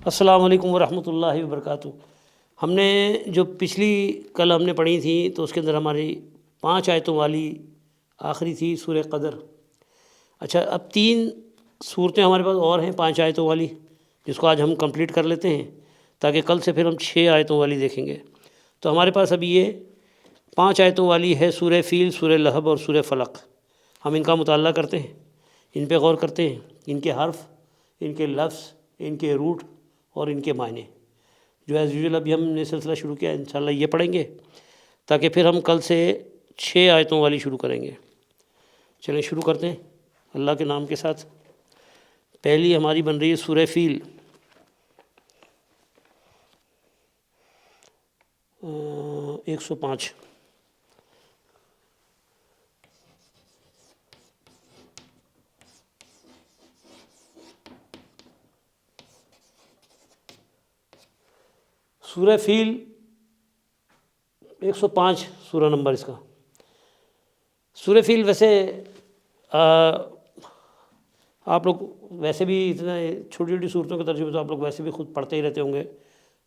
السلام علیکم ورحمۃ اللہ وبرکاتہ۔ ہم نے جو کل ہم نے پڑھی تھی تو اس کے اندر ہماری 5 آیتوں والی آخری تھی سورہ قدر۔ اچھا، اب 3 صورتیں ہمارے پاس اور ہیں 5 آیتوں والی، جس کو آج ہم کمپلیٹ کر لیتے ہیں تاکہ کل سے پھر ہم 6 آیتوں والی دیکھیں گے۔ تو ہمارے پاس ابھی یہ 5 آیتوں والی ہے سورہ فیل، سورہ لہب اور سورہ فلق۔ ہم ان کا مطالعہ کرتے ہیں، ان پہ غور کرتے ہیں، ان کے حرف، ان کے لفظ، ان کے روٹ اور ان کے معنی، جو ایز یوزول ابھی ہم نے سلسلہ شروع کیا انشاءاللہ یہ پڑھیں گے تاکہ پھر ہم کل سے 6 آیتوں والی شروع کریں گے۔ چلیں شروع کرتے ہیں اللہ کے نام کے ساتھ۔ پہلی ہماری بن رہی ہے سورہ فیل۔ 105۔ سورہ فیل 105 سورہ نمبر اس کا۔ سورہ فیل ویسے آپ لوگ ویسے بھی اتنا چھوٹی چھوٹی صورتوں کے ترجمے تو آپ لوگ ویسے بھی خود پڑھتے ہی رہتے ہوں گے،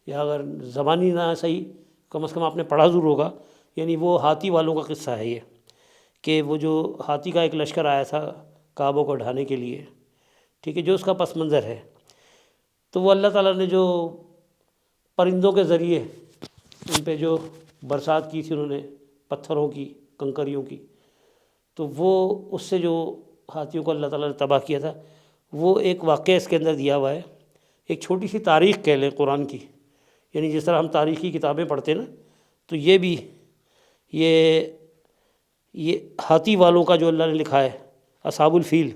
یا اگر زبانی نہ صحیح کم از کم آپ نے پڑھا ضرور ہوگا۔ یعنی وہ ہاتھی والوں کا قصہ ہے یہ، کہ وہ جو ہاتھی کا ایک لشکر آیا تھا کعبہ کو ڈھانے کے لیے، ٹھیک ہے، جو اس کا پس منظر ہے، تو وہ اللہ تعالیٰ نے جو پرندوں کے ذریعے ان پہ جو برسات کی تھی انہوں نے، پتھروں کی، کنکریوں کی، تو وہ اس سے جو ہاتھیوں کو اللہ تعالیٰ نے تباہ کیا تھا، وہ ایک واقعہ اس کے اندر دیا ہوا ہے۔ ایک چھوٹی سی تاریخ کہہ لیں قرآن کی، یعنی جس طرح ہم تاریخی کتابیں پڑھتے ہیں نا، تو یہ بھی یہ ہاتھی والوں کا جو اللہ نے لکھا ہے، اصحاب الفیل،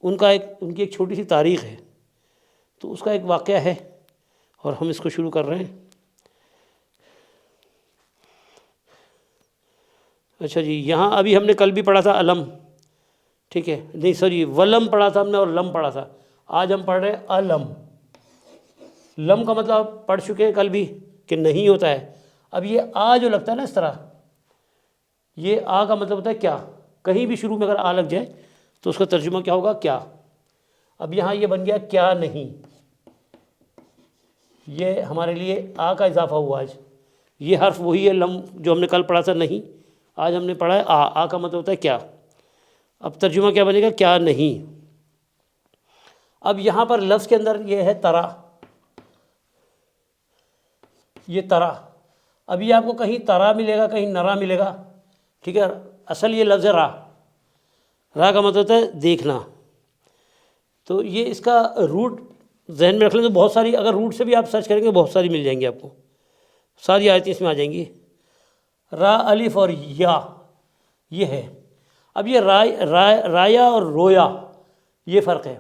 ان کی ایک چھوٹی سی تاریخ ہے، تو اس کا ایک واقعہ ہے اور ہم اس کو شروع کر رہے ہیں۔ اچھا جی، یہاں ابھی ہم نے کل بھی پڑھا تھا علم، ٹھیک ہے، نہیں سوری ولم پڑھا تھا ہم نے اور لم پڑھا تھا۔ آج ہم پڑھ رہے ہیں علم۔ لم کا مطلب پڑھ چکے ہیں کل بھی کہ نہیں ہوتا ہے۔ اب یہ آ جو لگتا ہے نا اس طرح، یہ آ کا مطلب ہوتا ہے کیا، کہیں بھی شروع میں اگر آ لگ جائے تو اس کا ترجمہ کیا ہوگا، کیا۔ اب یہاں یہ بن گیا کیا نہیں، یہ ہمارے لیے آ کا اضافہ ہوا آج۔ یہ حرف وہی ہے لم جو ہم نے کل پڑھا تھا نہیں، آج ہم نے پڑھا ہے آ کا مطلب ہوتا ہے کیا۔ اب ترجمہ کیا بنے گا، کیا نہیں۔ اب یہاں پر لفظ کے اندر یہ ہے ترا، یہ ترا۔ اب یہ آپ کو کہیں ترا ملے گا، کہیں نرا ملے گا، ٹھیک ہے۔ اصل یہ لفظ ہے را، را کا مطلب ہوتا ہے دیکھنا۔ تو یہ اس کا روٹ ذہن میں رکھ لیں تو بہت ساری، اگر روٹ سے بھی آپ سرچ کریں گے بہت ساری مل جائیں گی آپ کو، ساری آیتیں اس میں آ جائیں گی۔ را الف اور یا یہ ہے۔ اب یہ رایا اور رویا یہ فرق ہے۔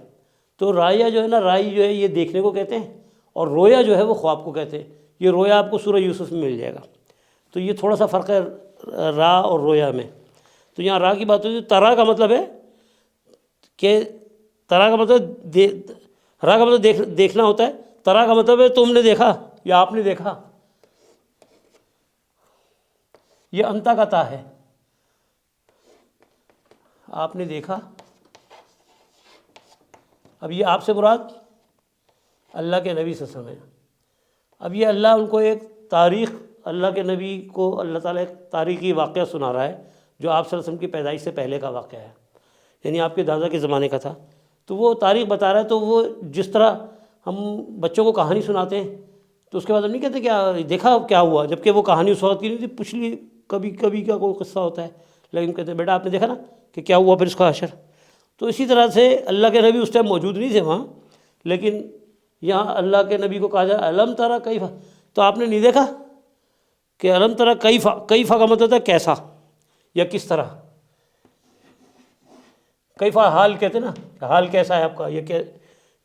تو رایا جو ہے نا، رائی جو ہے یہ دیکھنے کو کہتے ہیں، اور رویا جو ہے وہ خواب کو کہتے ہیں۔ یہ رویا آپ کو سورہ یوسف میں مل جائے گا۔ تو یہ تھوڑا سا فرق ہے را اور رویا میں۔ تو یہاں را کی بات ہوتی ہے، ترا کا مطلب ہے کہ ترا کا مطلب را کا مطلب دیکھنا ہوتا ہے، ترا کا مطلب ہے تم نے دیکھا یا آپ نے دیکھا۔ یہ انتا کا تا ہے، آپ نے دیکھا۔ اب یہ آپ سے مراد اللہ کے نبی صلی اللہ علیہ وسلم ہے۔ اب یہ اللہ ان کو ایک تاریخ، اللہ کے نبی کو اللہ تعالیٰ ایک تاریخی واقعہ سنا رہا ہے جو آپ صلی اللہ علیہ وسلم کی پیدائش سے پہلے کا واقعہ ہے، یعنی آپ کے دادا کے زمانے کا تھا۔ تو وہ تاریخ بتا رہا ہے۔ تو وہ جس طرح ہم بچوں کو کہانی سناتے ہیں تو اس کے بعد ہم نہیں کہتے کیا دیکھا کیا ہوا، جبکہ وہ کہانی اس وقت کی نہیں تھی، پچھلی کبھی کبھی کا کوئی قصہ ہوتا ہے، لیکن کہتے ہیں بیٹا آپ نے دیکھا نا کہ کیا ہوا پھر اس کا حشر۔ تو اسی طرح سے اللہ کے نبی اس ٹائم موجود نہیں تھے وہاں، لیکن یہاں اللہ کے نبی کو کہا جائے الم ترا کیفا، تو آپ نے نہیں دیکھا کہ الم ترا کیفا، کیفا کا مطلب ہوتا ہے کیسا یا کس طرح۔ کیفا حال کہتے ہیں نا، حال کیسا ہے آپ کا، یہ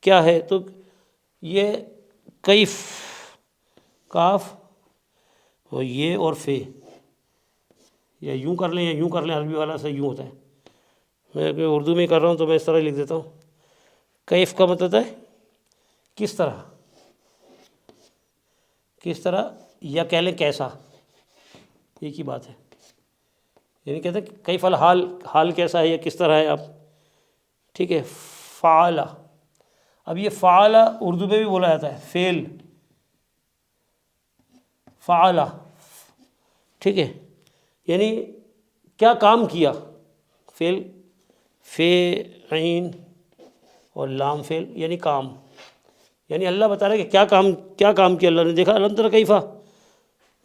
کیا ہے۔ تو یہ کیف، کاف اور یہ اور فے، یا یوں کر لیں یا یوں کر لیں، عربی والا سے یوں ہوتا ہے، میں اردو میں کر رہا ہوں تو میں اس طرح لکھ دیتا ہوں۔ کیف کا مطلب ہے کس طرح، کس طرح، یا کہہ لیں کیسا، ایک ہی بات ہے۔ یعنی کہتے ہیں کیف الحال، حال کیسا ہے یا کس طرح ہے آپ، ٹھیک ہے۔ فعلا، اب یہ فعل اردو میں بھی بولا جاتا ہے فعل، فعل، ٹھیک ہے، یعنی کیا کام کیا، فعل، فے عین اور لام فعل یعنی کام، یعنی اللہ بتا رہا ہے کہ کیا کام کیا اللہ نے. دیکھا الم تر کیفا،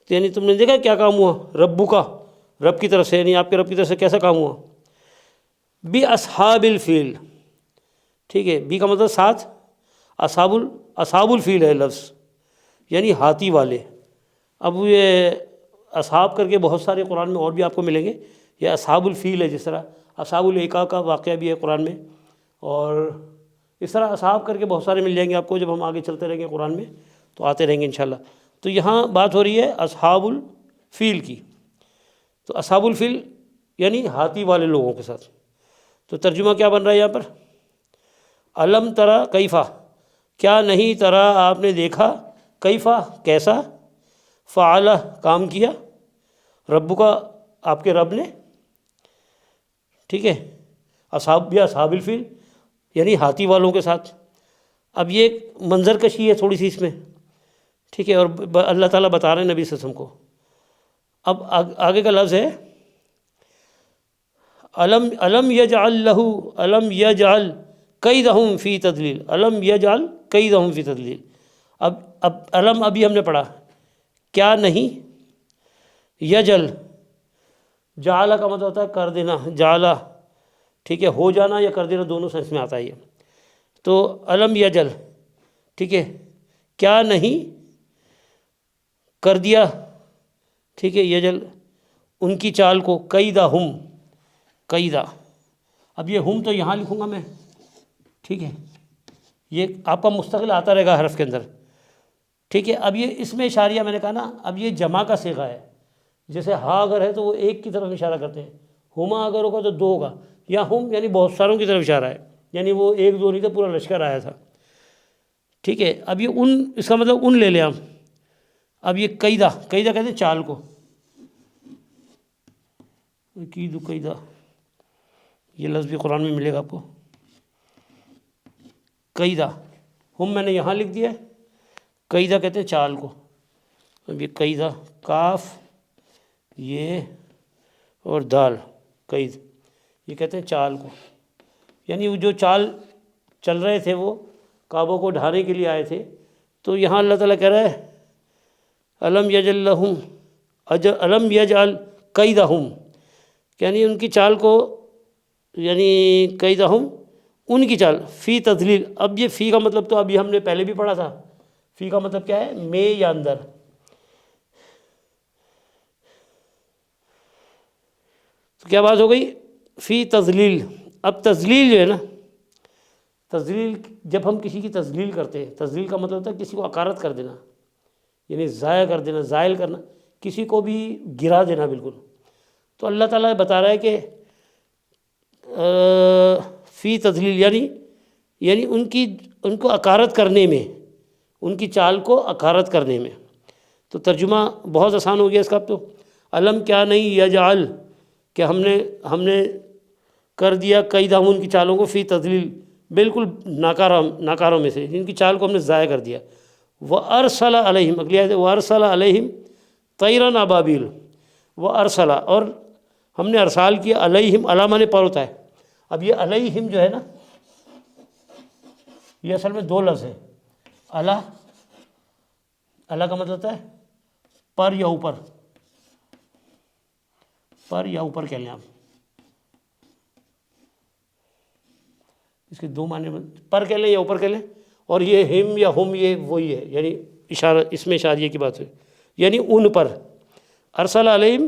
یعنی تم نے دیکھا کیا کام ہوا، ربو کا، رب کی طرف سے، یعنی آپ کے رب کی طرف سے کیسا کام ہوا. بی اصحاب الفیل، ٹھیک ہے، بی کا مطلب ساتھ، اصحاب الفیل ہے لفظ، یعنی ہاتھی والے. اب یہ اصحاب کر کے بہت سارے قرآن میں اور بھی آپ کو ملیں گے. یہ اصحاب الفیل ہے، جس طرح اصحاب الایکا کا واقعہ بھی ہے قرآن میں، اور اس طرح اصحاب کر کے بہت سارے مل جائیں گے آپ کو. جب ہم آگے چلتے رہیں گے قرآن میں تو آتے رہیں گے انشاءاللہ. تو یہاں بات ہو رہی ہے اصحاب الفیل کی. تو اصحاب الفیل یعنی ہاتھی والے لوگوں کے ساتھ. تو ترجمہ کیا بن رہا ہے یہاں پر، الم ترا کیفا، کیا نہیں ترا آپ نے دیکھا، کیفا کیسا، فعل کام کیا، رب کا آپ کے رب نے، ٹھیک ہے، اصحاب یا اصحاب الفیل یعنی ہاتھی والوں کے ساتھ. اب یہ ایک منظر کشی ہے تھوڑی سی اس میں، ٹھیک ہے، اور اللہ تعالیٰ بتا رہے ہیں نبی صلی اللہ علیہ وسلم کو. اب آگے کا لفظ ہے الم یجعل لہ، الم یجعل کیدہم فی تضلیل، الم یجعل کیدہم فی تضلیل. اب الم ابھی ہم نے پڑھا، کیا نہیں، یجل، جعل کا مطلب ہوتا ہے کر دینا، جعل، ٹھیک ہے، ہو جانا یا کر دینا دونوں سینس میں آتا ہے یہ. تو الم یجل، ٹھیک ہے، کیا نہیں کر دیا، ٹھیک ہے، یجل ان کی چال کو، کیدہم، قیدہ. اب یہ ہم تو یہاں لکھوں گا میں، ٹھیک ہے، یہ آپ کا مستقل آتا رہے گا حرف کے اندر، ٹھیک ہے. اب یہ اس میں اشاریہ میں نے کہا نا، اب یہ جمع کا صیغہ ہے. جیسے ہا اگر ہے تو وہ ایک کی طرف اشارہ کرتے ہیں، ہما اگر ہوگا تو دو ہوگا، یا ہم یعنی بہت ساروں کی طرف اشارہ ہے، یعنی وہ ایک دو نہیں تھا، پورا لشکر آیا تھا، ٹھیک ہے. اب یہ ان، اس کا مطلب ان لے لیں ہم. اب یہ قیدہ، قیدہ کہتے ہیں چال کو، قیدہ، یہ لفظ بھی قرآن میں ملے گا آپ کو. قیدہ، ہم میں نے یہاں لکھ دیا ہے، قیدہ کہتے ہیں چال کو. اب یہ قیدہ، کاف، یہ اور دال، قید، یہ کہتے ہیں چال کو. یعنی وہ جو چال چل رہے تھے، وہ کعبوں کو ڈھانے کے لیے آئے تھے. تو یہاں اللہ تعالیٰ کہہ رہا ہے الم یجعل لہم، الم یجعل کیدہم، یعنی ان کی چال کو، یعنی کیدہم ان کی چال، فی تضلیل. اب یہ فی کا مطلب تو ابھی ہم نے پہلے بھی پڑھا تھا، فی کا مطلب کیا ہے، میں یا اندر. تو کیا بات ہو گئی، فی تضلیل. اب تضلیل جو ہے نا، تضلیل جب ہم کسی کی تضلیل کرتے ہیں، تضلیل کا مطلب ہوتا ہے کسی کو حقارت کر دینا، یعنی ضائع کر دینا، زائل کرنا، کسی کو بھی گرا دینا بالکل. تو اللہ تعالیٰ بتا رہا ہے کہ فی تضلیل یعنی ان کو حقارت کرنے میں، ان کی چال کو حقارت کرنے میں. تو ترجمہ بہت آسان ہو گیا اس کا. اب تو الم کیا نہیں، یجعل، کہ ہم نے کر دیا کیدہم ان کی چالوں کو، فی تضلیل بالکل ناکاروں میں سے، جن کی چال کو ہم نے ضائع کر دیا. وَأَرْسَلَ عَلَيْهِمْ، اگلی آیت ہے وَأَرْسَلَ عَلَيْهِمْ طَيْرًا أَبَابِيلَ. وَأَرْسَلَ، اور ہم نے ارسال کیا، علیہم، علامہ نے پر ہوتا ہے. اب یہ علیہم جو ہے نا، یہ اصل میں دو لفظ ہیں. اللہ کا مطلب ہوتا ہے پر یا اوپر، پر یا اوپر کہہ لیں آپ، اس کے دو معنی، پر کہہ لیں یا اوپر کہہ لیں. اور یہ ہم یا ہم، یہ وہی ہے، یعنی اشارہ، اس میں اشاریہ کی بات ہے، یعنی ان پر. ارسل علیہم،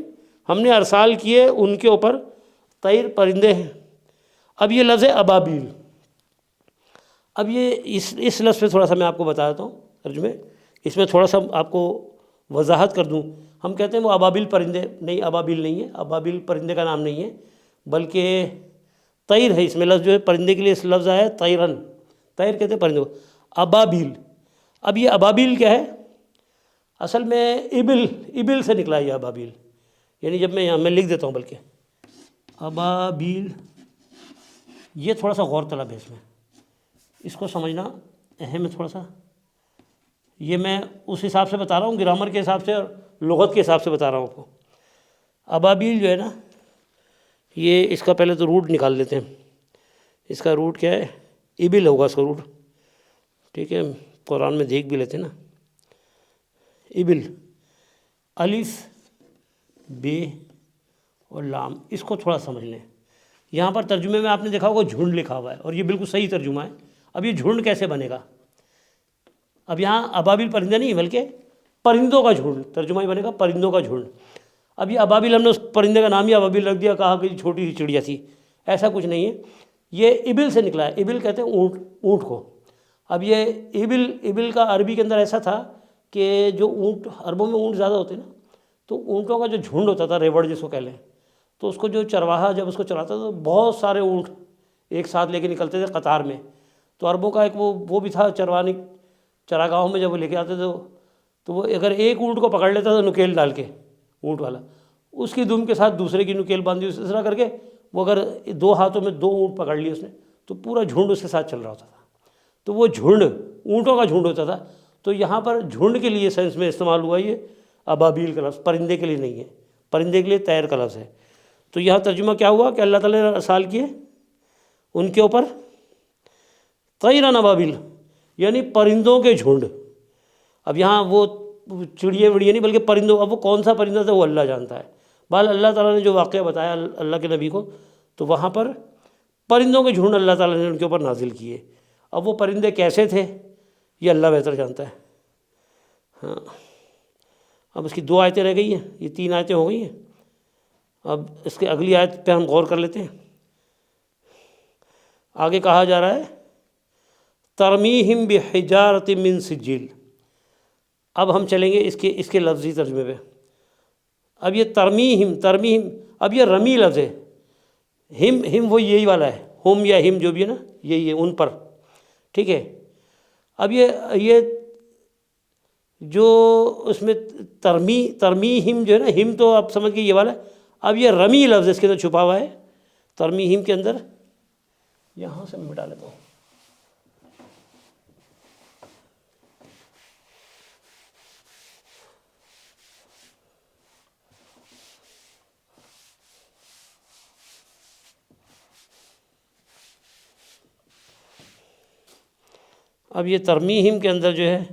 ہم نے ارسال کیے ان کے اوپر، طیر پرندے ہیں. اب یہ لفظ ہے ابابیل. اب یہ اس لفظ پہ تھوڑا سا میں آپ کو بتا دیتا ہوں ترجمے. اس میں تھوڑا سا آپ کو وضاحت کر دوں. ہم کہتے ہیں وہ ابابیل پرندے، نہیں، ابابیل نہیں ہے، ابابیل پرندے کا نام نہیں ہے، بلکہ طیر ہے. اس میں لفظ جو ہے پرندے کے لیے اس لفظ آیا ہے طیرن، طیر کہتے ہیں پرندے کو، ابابیل. اب یہ ابابیل کیا ہے، اصل میں ابل سے نکلا یہ ابابیل. یعنی جب میں لکھ دیتا ہوں، بلکہ ابابیل، یہ تھوڑا سا غور طلب ہے اس میں. اس کو سمجھنا اہم ہے تھوڑا سا. یہ میں اس حساب سے بتا رہا ہوں، گرامر کے حساب سے اور لغت کے حساب سے بتا رہا ہوں آپ کو. ابابیل جو ہے نا، یہ اس کا پہلے تو روٹ نکال لیتے ہیں. اس کا روٹ کیا ہے؟ ابل ہوگا اس کا روٹ. ٹھیک ہے، قرآن میں دیکھ بھی لیتے ہیں نا. ابل، الف بے اور لام، اس کو تھوڑا سمجھ لیں. یہاں پر ترجمے میں آپ نے دیکھا ہوگا جھنڈ لکھا ہوا ہے، اور یہ بالکل صحیح ترجمہ ہے. اب یہ جھنڈ کیسے بنے گا؟ اب یہاں ابابیل پرندے نہیں بلکہ پرندوں کا جھنڈ، ترجمہ ہی بنے گا پرندوں کا جھنڈ. اب یہ ابابیل ہم نے اس پرندے کا نام ہی ابابیل رکھ دیا، کہا کہ چھوٹی سی چڑیا تھی. ایسا کچھ نہیں ہے، یہ ابل سے نکلا ہے. ابل کہتے ہیں اونٹ کو. اب یہ ابل کا عربی کے اندر ایسا تھا کہ جو اونٹ، عربوں میں اونٹ زیادہ ہوتے ہیں نا، تو اونٹوں کا جو جھنڈ ہوتا تھا، ریوڑ جس کو کہہ لیں، تو اس کو جو چرواہا جب اس کو چراتا تھا تو بہت سارے اونٹ ایک ساتھ لے کے نکلتے تھے قطار میں. تو عربوں کا ایک وہ بھی تھا چراگاہوں میں جب وہ لے کے آتے تھے تو وہ اگر ایک اونٹ کو پکڑ لیتا تھا نکیل ڈال کے، اونٹ والا اس کی دم کے ساتھ دوسرے کی نکیل باندھی، اس طرح کر کے وہ اگر دو ہاتھوں میں دو اونٹ پکڑ لیے اس نے تو پورا جھنڈ اس کے ساتھ چل رہا ہوتا تھا. تو وہ جھنڈ اونٹوں کا جھنڈ ہوتا تھا. تو یہاں پر جھنڈ کے لیے سائنس میں استعمال ہوا یہ ابابیل کا لفظ، پرندے کے لیے نہیں ہے. پرندے کے لیے طیر کا لفظ ہے. تو یہاں ترجمہ کیا ہوا کہ اللہ تعالیٰ نے ارسال کیے ان کے اوپر طیرن ابابیل، یعنی پرندوں کے جھنڈ. اب یہاں وہ چڑیے وڑیے نہیں بلکہ پرندوں، اب وہ کون سا پرندہ تھا وہ اللہ جانتا ہے. بہرحال اللہ تعالیٰ نے جو واقعہ بتایا اللہ کے نبی کو، تو وہاں پر پرندوں کے جھنڈ اللہ تعالیٰ نے ان کے اوپر نازل کیے. اب وہ پرندے کیسے تھے یہ اللہ بہتر جانتا ہے. ہاں، اب اس کی 2 آیتیں رہ گئی ہیں، یہ 3 آیتیں ہو گئی ہیں. اب اس کے اگلی آیت پہ ہم غور کر لیتے ہیں. آگے کہا جا رہا ہے ترمیہم بحجارۃ من سجیل. اب ہم چلیں گے اس کے لفظی ترجمے پہ. اب یہ ترمیہم، اب یہ رمی لفظ ہے. ہم وہ یہی والا ہے، ہم یا ہم جو بھی ہے نا، یہی ہے ان پر. ٹھیک ہے. اب یہ جو اس میں ترمیہم جو ہے نا، ہم تو آپ سمجھ گئے یہ والا ہے. اب یہ رمی لفظ اس کے اندر چھپا ہوا ہے ترمیہم کے اندر. یہاں سے میں مٹا لیتا ہوں. اب یہ ترمیہم کے اندر جو ہے،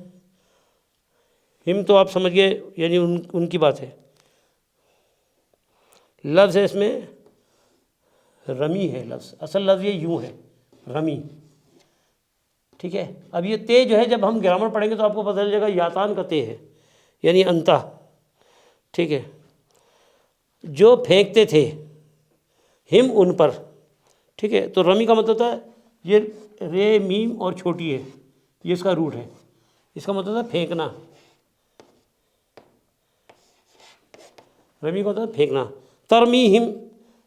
ہم تو آپ سمجھ گئے یعنی ان کی بات ہے. لفظ ہے اس میں رمی ہے لفظ، اصل لفظ یہ یوں ہے رمی. ٹھیک ہے. اب یہ تے جو ہے جب ہم گرامر پڑھیں گے تو آپ کو پتہ چل جائے گا یاتان کا تے ہے، یعنی انتا. ٹھیک ہے. جو پھینکتے تھے ہم ان پر. ٹھیک ہے. تو رمی کا مطلب ہوتا ہے یہ رے میم اور چھوٹی ہے، یہ اس کا روٹ ہے. اس کا مطلب ہے پھینکنا. رمی کا مطلب ہے پھینکنا. ترمیہم،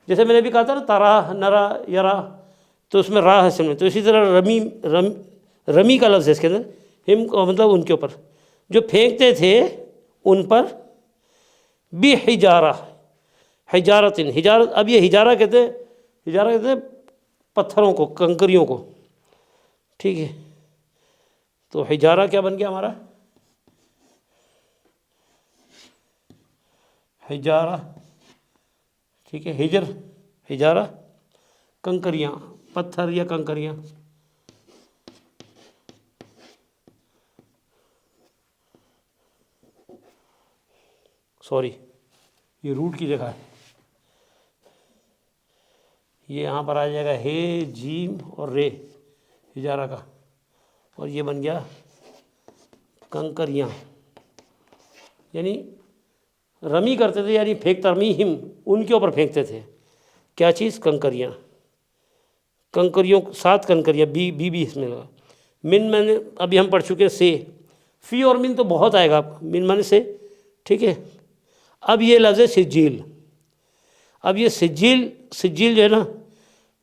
جیسے میں نے بھی کہا تھا نا ترا نرا یرا، تو اس میں را ہے سمجھ. تو اسی طرح رمی کا لفظ ہے اس کے اندر. ہم کا مطلب ان کے اوپر جو پھینکتے تھے ان پر بحجارہ، حجارتن، حجارت. اب یہ حجارہ کہتے ہیں پتھروں کو، کنکریوں کو. ٹھیک ہے. تو حجارہ کیا بن گیا ہمارا؟ حجارہ. ٹھیک ہے. حجارہ کنکریاں، پتھر یا کنکریاں. سوری، یہ روٹ کی جگہ ہے. یہ یہاں پر آ جائے گا ہے جیم اور رے حجارہ کا، اور یہ بن گیا کنکریاں. یعنی رمی کرتے تھے، یعنی ترمیہم ان کے اوپر پھینکتے تھے. کیا چیز؟ کنکریاں. کنکریوں 7 کنکریاں بی اس میں لگا. من میں نے ابھی ہم پڑھ چکے ہیں سے. فی اور من تو بہت آئے گا، من میں نے سے. ٹھیک ہے. اب یہ لفظ ہے سجیل. اب یہ سجیل جو ہے نا،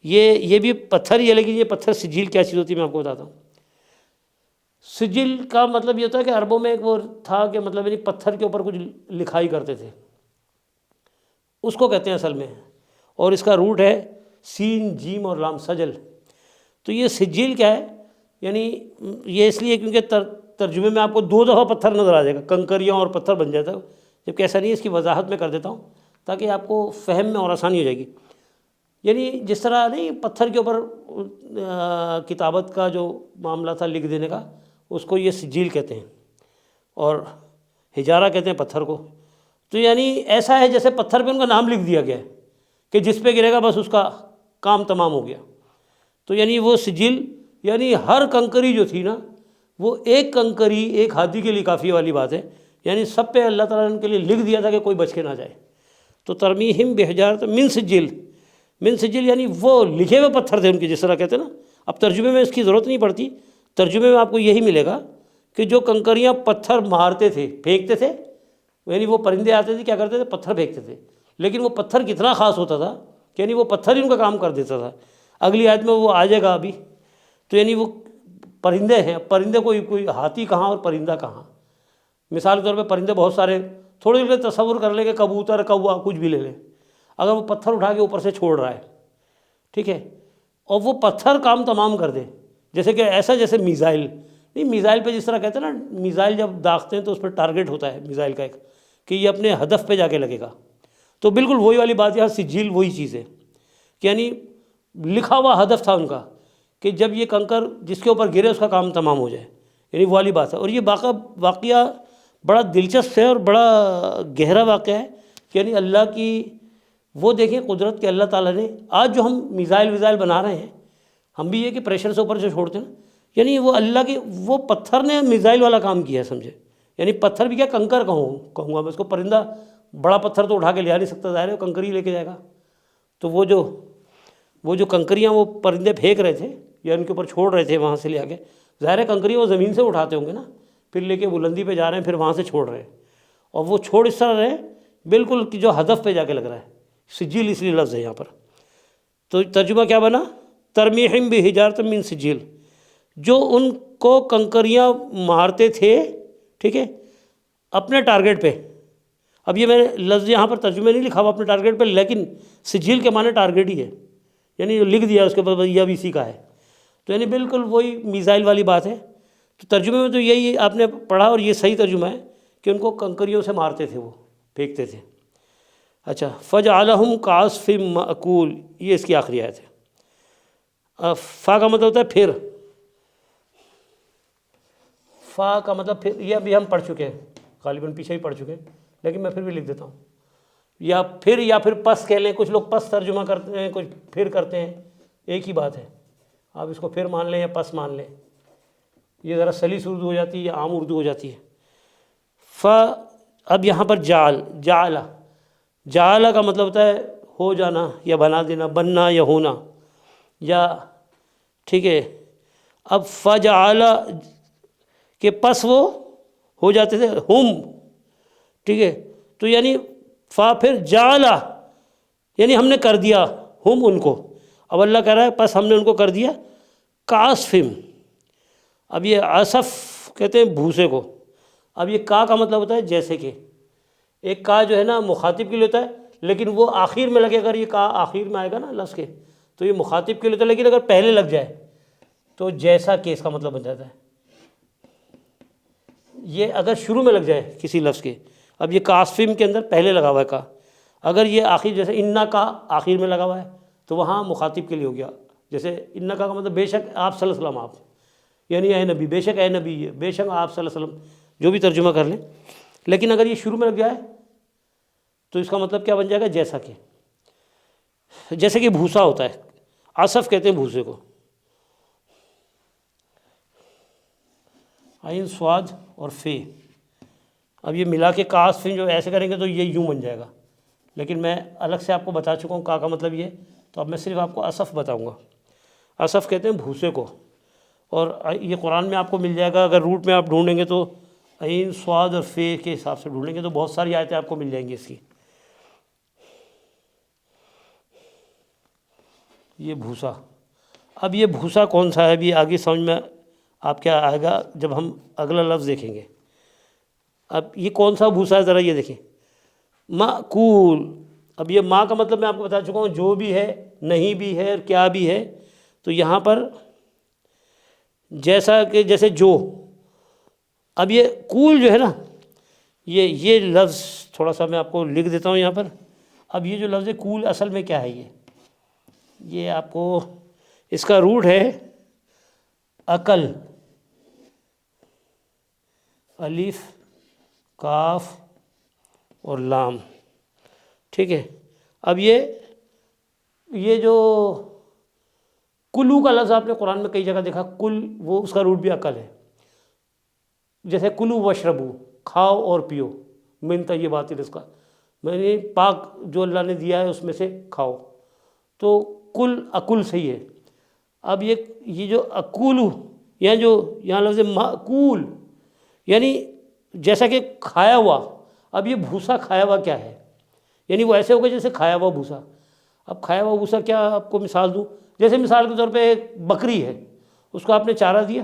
یہ بھی پتھر ہی ہے، لیکن یہ پتھر سجیل کیا چیز ہوتی ہے میں آپ کو بتاتا ہوں. سجل کا مطلب یہ ہوتا ہے کہ عربوں میں ایک وہ تھا کہ مطلب یعنی پتھر کے اوپر کچھ لکھائی کرتے تھے، اس کو کہتے ہیں اصل میں. اور اس کا روٹ ہے سین جیم اور لام، سجل. تو یہ سجل کیا ہے؟ یعنی یہ اس لیے کیونکہ ترجمے میں آپ کو 2 دفعہ پتھر نظر آ جائے گا، کنکریاں اور پتھر بن جاتا ہے، جبکہ ایسا نہیں ہے۔ اس کی وضاحت میں کر دیتا ہوں تاکہ آپ کو فہم میں اور آسانی ہو جائے گی۔ یعنی جس طرح نہیں پتھر کے اوپر کتابت کا جو معاملہ تھا، لکھ دینے کا، اس کو یہ سجیل کہتے ہیں، اور حجارہ کہتے ہیں پتھر کو۔ تو یعنی ایسا ہے جیسے پتھر پہ ان کا نام لکھ دیا گیا ہے کہ جس پہ گرے گا بس اس کا کام تمام ہو گیا۔ تو یعنی وہ سجل، یعنی ہر کنکری جو تھی نا، وہ ایک کنکری ایک ہاتھی کے لیے کافی والی بات ہے، یعنی سب پہ اللہ تعالیٰ نے ان کے لیے لکھ دیا تھا کہ کوئی بچ کے نہ جائے۔ تو ترمیہم بحجارۃ من سجیل، من سجل یعنی وہ لکھے ہوئے پتھر تھے ان کے، جس طرح کہتے ہیں نا۔ اب ترجمے میں اس کی ضرورت نہیں پڑتی، ترجمے میں آپ کو یہی ملے گا کہ جو کنکریاں پتھر مارتے تھے، پھینکتے تھے، یعنی وہ پرندے آتے تھے کیا کرتے تھے، پتھر پھینکتے تھے، لیکن وہ پتھر کتنا خاص ہوتا تھا کہ یعنی وہ پتھر ہی ان کا کام کر دیتا تھا۔ اگلی آیت میں وہ آ جائے گا ابھی۔ تو یعنی وہ پرندے ہیں، پرندے کوئی ہاتھی کہاں اور پرندہ کہاں۔ مثال کے طور پہ پرندے بہت سارے، تھوڑے دیر تصور کر لیں کہ کبوتر، کووا، کچھ بھی لے لیں، اگر وہ پتھر اٹھا کے اوپر سے چھوڑ رہا ہے، ٹھیک ہے، اور وہ پتھر کام تمام کر دے، جیسے کہ ایسا جیسے میزائل، نہیں میزائل پہ جس طرح کہتے ہیں نا، میزائل جب داغتے ہیں تو اس پہ ٹارگٹ ہوتا ہے میزائل کا ایک، کہ یہ اپنے ہدف پہ جا کے لگے گا۔ تو بالکل وہی والی بات یہاں سجیل وہی چیز ہے کہ یعنی لکھا ہوا ہدف تھا ان کا کہ جب یہ کنکر جس کے اوپر گرے اس کا کام تمام ہو جائے، یعنی وہ والی بات ہے۔ اور یہ واقعہ بڑا دلچسپ ہے اور بڑا گہرا واقعہ ہے کہ یعنی اللہ کی وہ دیکھیں قدرت کہ اللہ تعالیٰ نے آج جو ہم میزائل بنا رہے ہیں، ہم بھی یہ کہ پریشر سے اوپر سے چھوڑتے ہیں، یعنی وہ اللہ کی وہ پتھر نے میزائل والا کام کیا ہے، سمجھے؟ یعنی پتھر بھی کیا، کنکر کہوں گا میں اس کو، پرندہ بڑا پتھر تو اٹھا کے لے آ نہیں سکتا، ظاہر ہے کنکری لے کے جائے گا۔ تو وہ جو کنکریاں وہ پرندے پھینک رہے تھے یا ان کے اوپر چھوڑ رہے تھے وہاں سے لے آ کے، ظاہر ہے کنکری وہ زمین سے اٹھاتے ہوں گے نا، پھر لے کے بلندی پہ جا رہے ہیں، پھر وہاں سے چھوڑ رہے ہیں، اور وہ چھوڑ اس طرح رہے ہیں بالکل کہ جو ہدف پہ جا کے لگ رہا ہے۔ سجیل اس لیے لفظ ہے یہاں پر۔ تو ترجمہ کیا بنا، ترمیہم بحجارۃ من سجیل، جو ان کو کنکریاں مارتے تھے، ٹھیک ہے، اپنے ٹارگٹ پہ۔ اب یہ میں نے لفظ یہاں پر ترجمے نہیں لکھا ہوا اپنے ٹارگٹ پہ، لیکن سجیل کے معنی ٹارگٹ ہی ہے، یعنی جو لکھ دیا اس کے اوپر یہ بھی اسی کا ہے۔ تو یعنی بالکل وہی میزائل والی بات ہے۔ تو ترجمے میں تو یہی آپ نے پڑھا اور یہ صحیح ترجمہ ہے کہ ان کو کنکریوں سے مارتے تھے، وہ پھینکتے تھے۔ اچھا، فجعلہم کعصف مأکول، یہ اس کی آخری آیت ہے۔ فا کا مطلب ہوتا ہے پھر، فا کا مطلب پھر، یہ ابھی ہم پڑھ چکے ہیں، غالباً پیچھے ہی پڑھ چکے ہیں، لیکن میں پھر بھی لکھ دیتا ہوں، یا پھر پس کہہ لیں، کچھ لوگ پس ترجمہ کرتے ہیں، کچھ پھر کرتے ہیں، ایک ہی بات ہے، آپ اس کو پھر مان لیں یا پس مان لیں، یہ ذرا سلیس اردو ہو جاتی ہے یا عام اردو ہو جاتی ہے۔ اب یہاں پر جعل کا مطلب ہوتا ہے ہو جانا یا بنا دینا، بننا یا ہونا، یا ٹھیک ہے۔ اب فجعل کے پس وہ ہو جاتے تھے ہم، ٹھیک ہے، تو یعنی فا پھر جعل، یعنی ہم نے کر دیا ہم ان کو۔ اب اللہ کہہ رہا ہے پس ہم نے ان کو کر دیا کعصفم۔ اب یہ عصف کہتے ہیں بھوسے کو۔ اب یہ کا مطلب ہوتا ہے جیسے کہ، ایک کا جو ہے نا مخاطب کے لیے ہوتا ہے، لیکن وہ آخر میں لگے، اگر یہ کا آخر میں آئے گا نا لفظ کے تو یہ مخاطب کے لیے ہوتا ہے، لیکن اگر پہلے لگ جائے تو جیسا کہ اس کا مطلب بن جاتا ہے۔ یہ اگر شروع میں لگ جائے کسی لفظ کے، اب یہ کعصفم کے اندر پہلے لگا ہوا ہے کا، اگر یہ آخر جیسے انا کا آخر میں لگا ہوا ہے تو وہاں مخاطب کے لیے ہو گیا، جیسے انا کا مطلب بے شک آپ صلی اللہ علیہ وسلم، آپ یعنی اے نبی، بے شک اے نبی، بے شک آپ صلی اللہ علیہ وسلم، جو بھی ترجمہ کر لیں، لیکن اگر یہ شروع میں لگ جائے تو اس کا مطلب کیا بن جائے گا، جیسا کہ، جیسے کہ بھوسا ہوتا ہے، عصف کہتے ہیں بھوسے کو۔ عین صاد اور فے، اب یہ ملا کے کعصفن جو ایسے کریں گے تو یہ یوں بن جائے گا، لیکن میں الگ سے آپ کو بتا چکا ہوں کا مطلب یہ، تو اب میں صرف آپ کو عصف بتاؤں گا۔ عصف کہتے ہیں بھوسے کو، اور یہ قرآن میں آپ کو مل جائے گا، اگر روٹ میں آپ ڈھونڈیں گے تو عین صاد اور فے کے حساب سے ڈھونڈیں گے تو بہت ساری آیتیں آپ کو مل جائیں گی اس کی۔ یہ بھوسا، اب یہ بھوسا کون سا ہے، ابھی آگے سمجھ میں آپ کیا آئے گا جب ہم اگلا لفظ دیکھیں گے۔ اب یہ کون سا بھوسا ہے ذرا یہ دیکھیں، مأکول۔ اب یہ ماں کا مطلب میں آپ کو بتا چکا ہوں، جو بھی ہے، نہیں بھی ہے اور کیا بھی ہے، تو یہاں پر جیسا کہ جیسے جو، اب یہ کول جو ہے نا، یہ لفظ تھوڑا سا میں آپ کو لکھ دیتا ہوں یہاں پر. اب یہ جو لفظ کول اصل میں کیا ہے، یہ آپ کو اس کا روٹ ہے عقل، الف کاف اور لام. ٹھیک ہے. اب یہ جو کلو کا لفظ آپ نے قرآن میں کئی جگہ دیکھا، کل، وہ اس کا روٹ بھی عقل ہے. جیسے کلو وشربو، کھاؤ اور پیو، من طیبات رزق، میں نے پاک جو اللہ نے دیا ہے اس میں سے کھاؤ. تو کل عقل صحیح ہے. اب یہ جو اکولو، یا جو یہاں لفظ ماکول، یعنی جیسا کہ کھایا ہوا. اب یہ بھوسا کھایا ہوا کیا ہے، یعنی وہ ایسے ہوگا جیسے کھایا ہوا بھوسا. اب کھایا ہوا بھوسا کیا آپ کو مثال دوں، جیسے مثال کے طور پہ ایک بکری ہے، اس کو آپ نے چارہ دیا،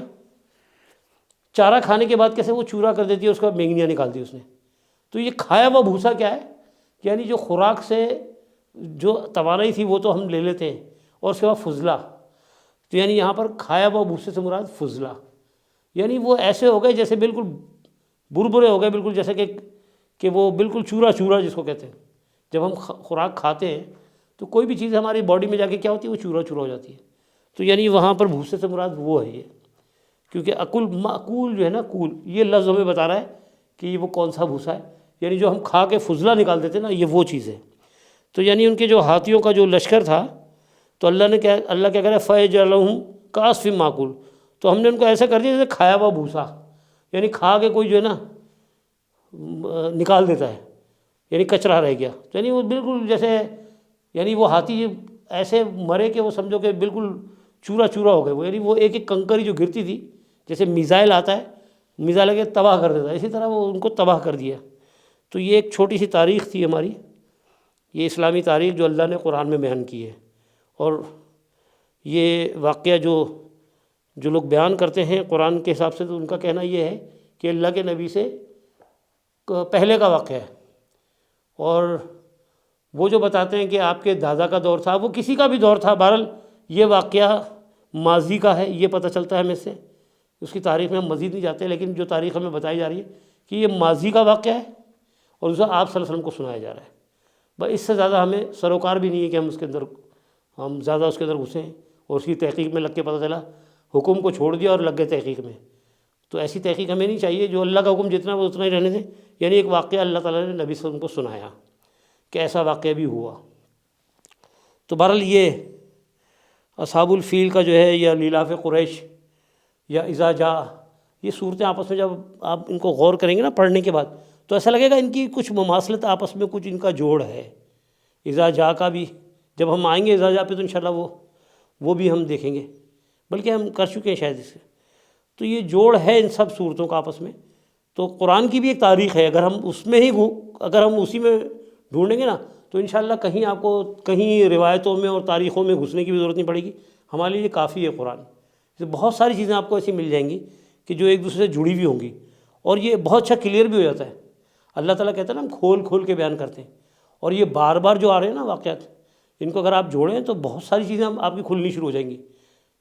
چارہ کھانے کے بعد کیسے وہ چورا کر دیتی ہے، اس کا مینگنیاں نکال دی اس نے. تو یہ کھایا ہوا بھوسا کیا ہے، یعنی جو خوراک سے جو توانائی تھی وہ تو ہم لے لیتے ہیں، اور اس کے بعد فضلہ. تو یعنی یہاں پر کھایا ہوا بھوسے سے مراد فضلہ، یعنی وہ ایسے ہو گئے جیسے بالکل بربرے ہو گئے، بالکل جیسے کہ وہ بالکل چورا چورا جس کو کہتے ہیں. جب ہم خوراک کھاتے ہیں تو کوئی بھی چیز ہماری باڈی میں جا کے کیا ہوتی ہے، وہ چورا چورا ہو جاتی ہے. تو یعنی وہاں پر بھوسے سے مراد وہ ہے یہ، کیونکہ عقل معقول جو ہے نا، کول، یہ لفظ ہمیں بتا رہا ہے کہ یہ وہ کون سا بھوسا ہے، یعنی جو ہم کھا کے فضلہ نکال دیتے نا، یہ وہ چیز ہے. تو یعنی ان کے جو ہاتھیوں کا جو لشکر تھا، تو اللہ کیا کہہ رہا ہے، فَيَجْعَلُهُمْ كَعَصْفٍ مَّأْكُولٍ، تو ہم نے ان کو ایسا کر دیا جیسے کھایا ہوا بھوسا، یعنی کھا کے کوئی جو ہے نا نکال دیتا ہے، یعنی کچرا رہ گیا. تو یعنی وہ بالکل جیسے، یعنی وہ ہاتھی ایسے مرے کہ وہ سمجھو کہ بالکل چورا چورا ہو گئے وہ، یعنی وہ ایک ایک کنکری جو گرتی تھی، جیسے میزائل آتا ہے، میزائل کے تباہ کر دیتا ہے، اسی طرح وہ ان کو تباہ کر دیا. تو یہ ایک چھوٹی سی تاریخ تھی ہماری، یہ اسلامی تاریخ جو اللہ نے قرآن میں بیان کی ہے. اور یہ واقعہ جو لوگ بیان کرتے ہیں قرآن کے حساب سے، تو ان کا کہنا یہ ہے کہ اللہ کے نبی سے پہلے کا واقعہ ہے. اور وہ جو بتاتے ہیں کہ آپ کے دادا کا دور تھا، وہ کسی کا بھی دور تھا، بہرحال یہ واقعہ ماضی کا ہے، یہ پتہ چلتا ہے ہمیں سے. اس کی تاریخ میں ہم مزید نہیں جاتے، لیکن جو تاریخ ہمیں بتائی جا رہی ہے کہ یہ ماضی کا واقعہ ہے، اور اسے آپ صلی اللہ علیہ وسلم کو سنایا جا رہا ہے. بس اس سے زیادہ ہمیں سروکار بھی نہیں ہے کہ ہم زیادہ اس کے اندر گھسیں، اور اس کی تحقیق میں لگ کے پتہ چلا حکم کو چھوڑ دیا اور لگ گئے تحقیق میں. تو ایسی تحقیق ہمیں نہیں چاہیے، جو اللہ کا حکم جتنا وہ اتنا ہی رہنے دیں. یعنی ایک واقعہ اللہ تعالیٰ نے نبی صلی اللہ علیہ وسلم کو سنایا کہ ایسا واقعہ بھی ہوا. تو بہرحال یہ اصحاب الفیل کا جو ہے، یا لیلاف قریش، یا اذا جاء، یہ صورتیں آپس میں جب آپ ان کو غور کریں گے نا پڑھنے کے بعد، تو ایسا لگے گا ان کی کچھ مماثلت آپس میں، کچھ ان کا جوڑ ہے. اذا جاء کا بھی جب ہم آئیں گے اذا جاء پہ تو انشاءاللہ وہ بھی ہم دیکھیں گے، بلکہ ہم کر چکے ہیں شاید اس سے. تو یہ جوڑ ہے ان سب صورتوں کا آپس میں. تو قرآن کی بھی ایک تاریخ ہے، اگر ہم اس میں ہی اگر ہم اسی میں ڈھونڈیں گے نا، تو انشاءاللہ کہیں آپ کو کہیں روایتوں میں اور تاریخوں میں گھسنے کی بھی ضرورت نہیں پڑے گی. ہمارے لیے کافی ہے قرآن. بہت ساری چیزیں آپ کو ایسی مل جائیں گی کہ جو ایک دوسرے سے جڑی ہوئی ہوں گی، اور یہ بہت اچھا کلیئر بھی ہو جاتا ہے. اللہ تعالیٰ کہتا ہے نا، ہم کھول کھول کے بیان کرتے ہیں. اور یہ بار بار جو آ رہے ہیں نا واقعات، ان کو اگر آپ جوڑیں تو بہت ساری چیزیں آپ کی کھلنی شروع ہو جائیں گی.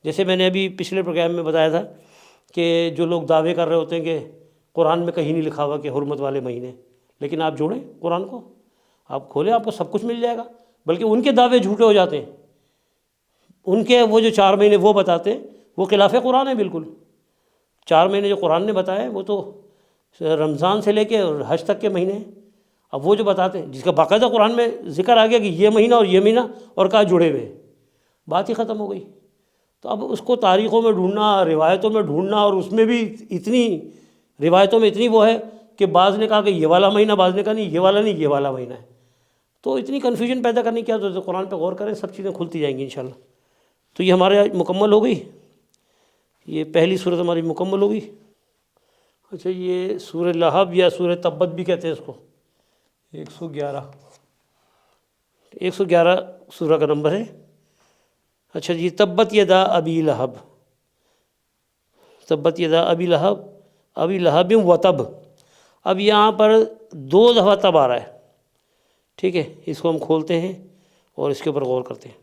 جیسے میں نے ابھی پچھلے پروگرام میں بتایا تھا کہ جو لوگ دعوے کر رہے ہوتے ہیں کہ قرآن میں کہیں نہیں لکھا ہوا کہ حرمت والے مہینے، لیکن آپ جوڑیں قرآن کو، آپ کھولیں، آپ کو سب کچھ مل جائے گا. بلکہ ان کے دعوے جھوٹے ہو جاتے ہیں، ان کے وہ جو 4 مہینے وہ بتاتے ہیں وہ خلاف قرآن ہے بالکل. 4 مہینے جو قرآن نے بتایا ہے وہ تو رمضان سے لے کے اور حج تک کے مہینے ہیں. اب وہ جو بتاتے ہیں، جس کا باقاعدہ قرآن میں ذکر آ گیا کہ یہ مہینہ اور یہ مہینہ، اور کہا جڑے ہوئے، بات ہی ختم ہو گئی. تو اب اس کو تاریخوں میں ڈھونڈنا، روایتوں میں ڈھونڈنا، اور اس میں بھی اتنی روایتوں میں اتنی وہ ہے کہ بعض نے کہا کہ یہ والا مہینہ، بعض نے کہا نہیں یہ والا نہیں، یہ والا مہینہ ہے. تو اتنی کنفیوژن پیدا کرنے کی کیا ضرورت ہے، قرآن پہ غور کریں، سب چیزیں کھلتی جائیں گی انشاءاللہ. تو یہ ہمارے مکمل ہو گئی، یہ پہلی صورت ہماری مکمل ہو گئی. اچھا، یہ سورہ لہب یا سورہ تبت بھی کہتے ہیں اس کو. 111 سورہ کا نمبر ہے. اچھا جی، تبت یدا ابی لہب، تبت یدا ابی لہب، ابی لہب و تب. اب یہاں پر 2 دفعہ تب آ رہا ہے. ٹھیک ہے، اس کو ہم کھولتے ہیں اور اس کے اوپر غور کرتے ہیں.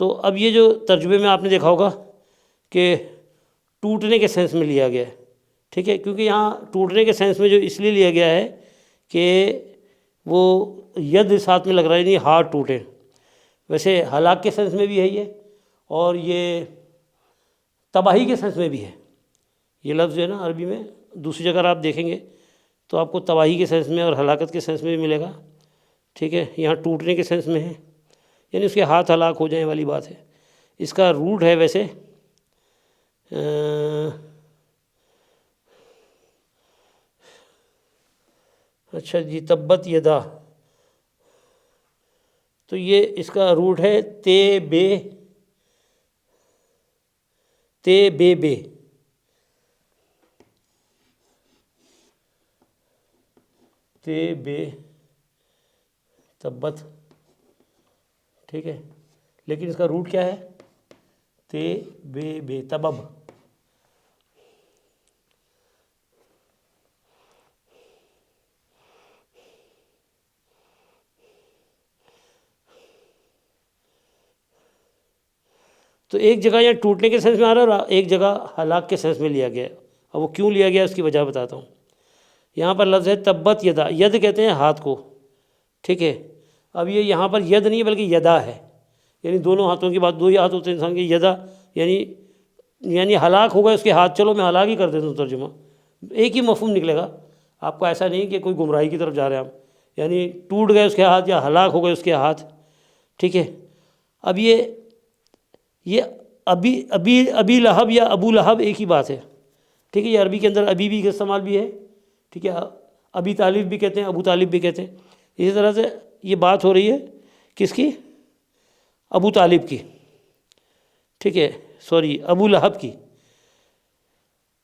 تو اب یہ جو ترجمے میں آپ نے دیکھا ہوگا کہ ٹوٹنے کے سینس میں لیا گیا ہے، ٹھیک ہے، کیونکہ یہاں ٹوٹنے کے سینس میں جو اس لیے لیا گیا ہے کہ وہ ید ساتھ میں لگ رہا ہے، یعنی ہاتھ ٹوٹے. ویسے ہلاک کے سینس میں بھی ہے یہ، اور یہ تباہی کے سینس میں بھی ہے. یہ لفظ جو ہے نا عربی میں دوسری جگہ آپ دیکھیں گے تو آپ کو تباہی کے سینس میں اور ہلاکت کے سینس میں بھی ملے گا، ٹھیک ہے. یہاں ٹوٹنے کے سینس میں ہے، یعنی اس کے ہاتھ ہلاک ہو جائیں والی بات ہے. اس کا روٹ ہے ویسے اچھا جی، تبت یدا، تو یہ اس کا روٹ ہے تے بے بے، تے بے تبت، ٹھیک ہے. لیکن اس کا روٹ کیا ہے؟ تے بے تبب. تو ایک جگہ یہاں ٹوٹنے کے سینس میں آ رہا ہے اور ایک جگہ ہلاک کے سینس میں لیا گیا ہے. اب وہ کیوں لیا گیا اس کی وجہ بتاتا ہوں. یہاں پر لفظ ہے تبت یدا، ید کہتے ہیں ہاتھ کو، ٹھیک ہے. اب یہ یہاں پر ید نہیں بلکہ یدا ہے، یعنی دونوں ہاتھوں کی بات، دو ہی ہاتھ ہوتے ہیں انسان کے. یدا یعنی ہلاک ہو گئے اس کے ہاتھ. چلو میں ہلاک ہی کر دیتا ہوں ترجمہ، ایک ہی مفہوم نکلے گا آپ کو. ایسا نہیں کہ کوئی گمراہی کی طرف جا رہے ہیں آپ، یعنی ٹوٹ گئے اس کے ہاتھ یا ہلاک ہو گئے اس کے ہاتھ، ٹھیک ہے. اب یہ ابی لہب یا ابو لہب ایک ہی بات ہے، ٹھیک ہے. یہ عربی کے اندر ابی بھی کا استعمال بھی ہے، ٹھیک ہے. ابی طالب بھی کہتے ہیں، ابو طالب بھی کہتے ہیں. اسی طرح سے یہ بات ہو رہی ہے کس کی؟ ابو طالب کی، ٹھیک ہے، سوری ابو لہب کی.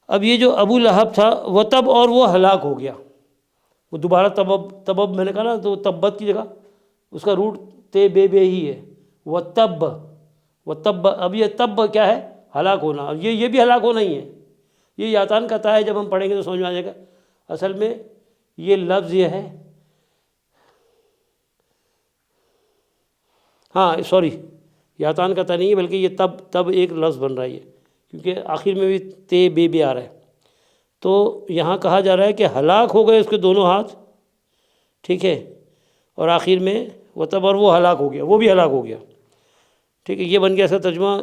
اب یہ جو ابو لہب تھا وہ تب اور وہ ہلاک ہو گیا. وہ دوبارہ تبب میں نے کہا نا، تو تبت کی جگہ اس کا روٹ تے بے ہی ہے. وہ تب اب یہ تب کیا ہے؟ ہلاک ہونا. اور یہ بھی ہلاک ہونا ہی ہے. یہ یاتان کا تا ہے، جب ہم پڑھیں گے تو سمجھ میں آ جائے گا. اصل میں یہ لفظ یہ ہے، ہاں سوری، یاتان کا تا نہیں ہے بلکہ یہ تب ایک لفظ بن رہا ہے، کیونکہ آخر میں بھی تے بے آ رہا ہے. تو یہاں کہا جا رہا ہے کہ ہلاک ہو گئے اس کے دونوں ہاتھ، ٹھیک ہے. اور آخر میں وہ تب اور وہ ہلاک ہو گیا، وہ بھی ہلاک ہو گیا، ٹھیک ہے. یہ بن گیا ایسا ترجمہ،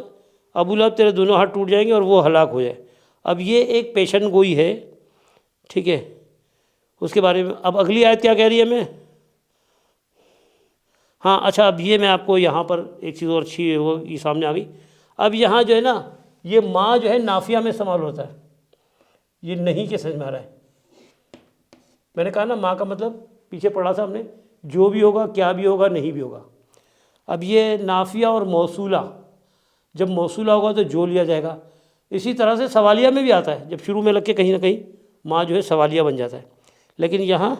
ابو لہب تیرے دونوں ہاتھ ٹوٹ جائیں گے اور وہ ہلاک ہو جائے. اب یہ ایک پیشن گوئی ہے، ٹھیک ہے. اس کے بارے میں اب اگلی آیت کیا کہہ رہی ہے ہمیں؟ ہاں اچھا، اب یہ میں آپ کو یہاں پر ایک چیز اور اچھی وہ یہ سامنے آ گئی. اب یہاں جو ہے نا، یہ ماں جو ہے نافیہ میں استعمال ہوتا ہے، یہ نہیں کے سمجھ میں آ رہا ہے. میں نے کہا نا ماں کا مطلب پیچھے پڑھا تھا ہم نے، جو بھی ہوگا، کیا بھی ہوگا، نہیں بھی ہوگا. اب یہ نافیہ اور موصولہ، جب موصولہ ہوگا تو جو لیا جائے گا. اسی طرح سے سوالیہ میں بھی آتا ہے، جب شروع میں لگ کے کہیں نہ کہیں ماں جو ہے سوالیہ بن جاتا ہے. لیکن یہاں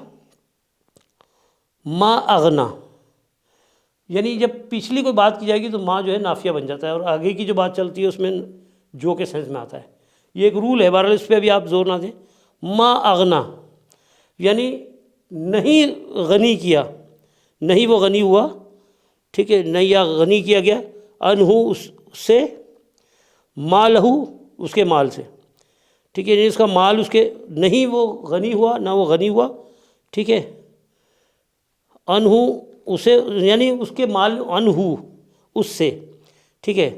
ما اغنا، یعنی جب پچھلی کوئی بات کی جائے گی تو ماں جو ہے نافیہ بن جاتا ہے، اور آگے کی جو بات چلتی ہے اس میں جو کے سینس میں آتا ہے. یہ ایک رول ہے، بہرحال اس پہ بھی آپ زور نہ دیں. ما اغنا یعنی نہیں غنی کیا، نہیں وہ غنی ہوا، ٹھیک ہے. نہیں یا غنی کیا گیا، انہو اس سے، مالہ اس کے مال سے، ٹھیک ہے. یعنی اس کا مال اس کے، نہیں وہ غنی ہوا نہ وہ غنی ہوا، ٹھیک ہے. انہو اسے، یعنی اس کے مال، انہو اس سے، ٹھیک ہے.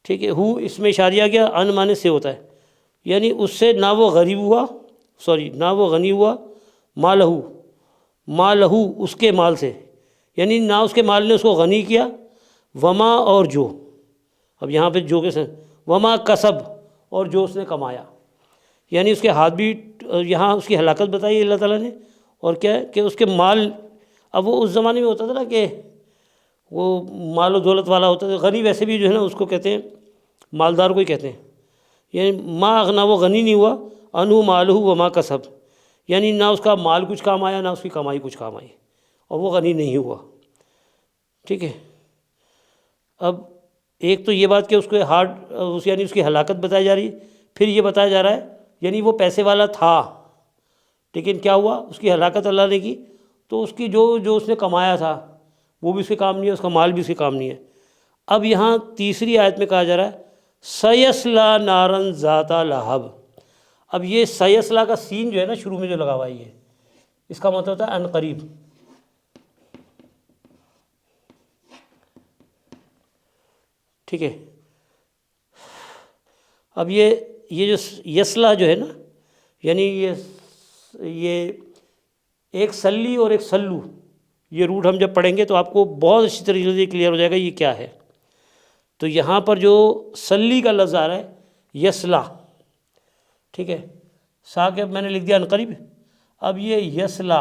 ٹھیک ہے، ہو اس میں اشاریہ گیا، ان معنی سے ہوتا ہے، یعنی اس سے نہ وہ غریب ہوا، سوری نہ وہ غنی ہوا، مالہ اس کے مال سے، یعنی نہ اس کے مال نے اس کو غنی کیا، وما اور جو. اب یہاں پہ جو کے ساتھ وما کسب، اور جو اس نے کمایا، یعنی اس کے ہاتھ بھی، یہاں اس کی ہلاکت بتائی اللہ تعالیٰ نے. اور کیا ہے کہ اس کے مال، اب وہ اس زمانے میں ہوتا تھا نا کہ وہ مال و دولت والا ہوتا تھا. غنی ویسے بھی جو ہے نا اس کو کہتے ہیں، مالدار کو ہی کہتے ہیں. یعنی ما اغنا، وہ غنی نہیں ہوا، انہو مالہ وما کسب، یعنی نہ اس کا مال کچھ کام آیا نہ اس کی کمائی کچھ کام آئی، اور وہ غنی نہیں ہوا، ٹھیک ہے. اب ایک تو یہ بات کہ اس کو یعنی اس کی ہلاکت بتائی جا رہی ہے. پھر یہ بتایا جا رہا ہے یعنی وہ پیسے والا تھا، لیکن کیا ہوا، اس کی ہلاکت اللہ نے کی، تو اس کی جو اس نے کمایا تھا وہ بھی اس کے کام نہیں ہے، اس کا مال بھی اس کے کام نہیں ہے. اب یہاں تیسری آیت میں کہا جا رہا ہے سیسلا نارن ذات لہب. اب یہ سیسلا کا سین جو ہے نا شروع میں جو لگا ہوا ہے، یہ اس کا مطلب ہوتا ہے ان قریب. ٹھیک ہے. اب یہ جو یسلا جو ہے نا، یعنی یہ ایک سلی اور ایک سلو، یہ روٹ ہم جب پڑھیں گے تو آپ کو بہت اچھی طریقے سے کلیئر ہو جائے گا یہ کیا ہے. تو یہاں پر جو سلی کا لفظ آ رہا ہے یسلا، ٹھیک ہے، سا کے میں نے لکھ دیا ان قریب. اب یہ یسلا،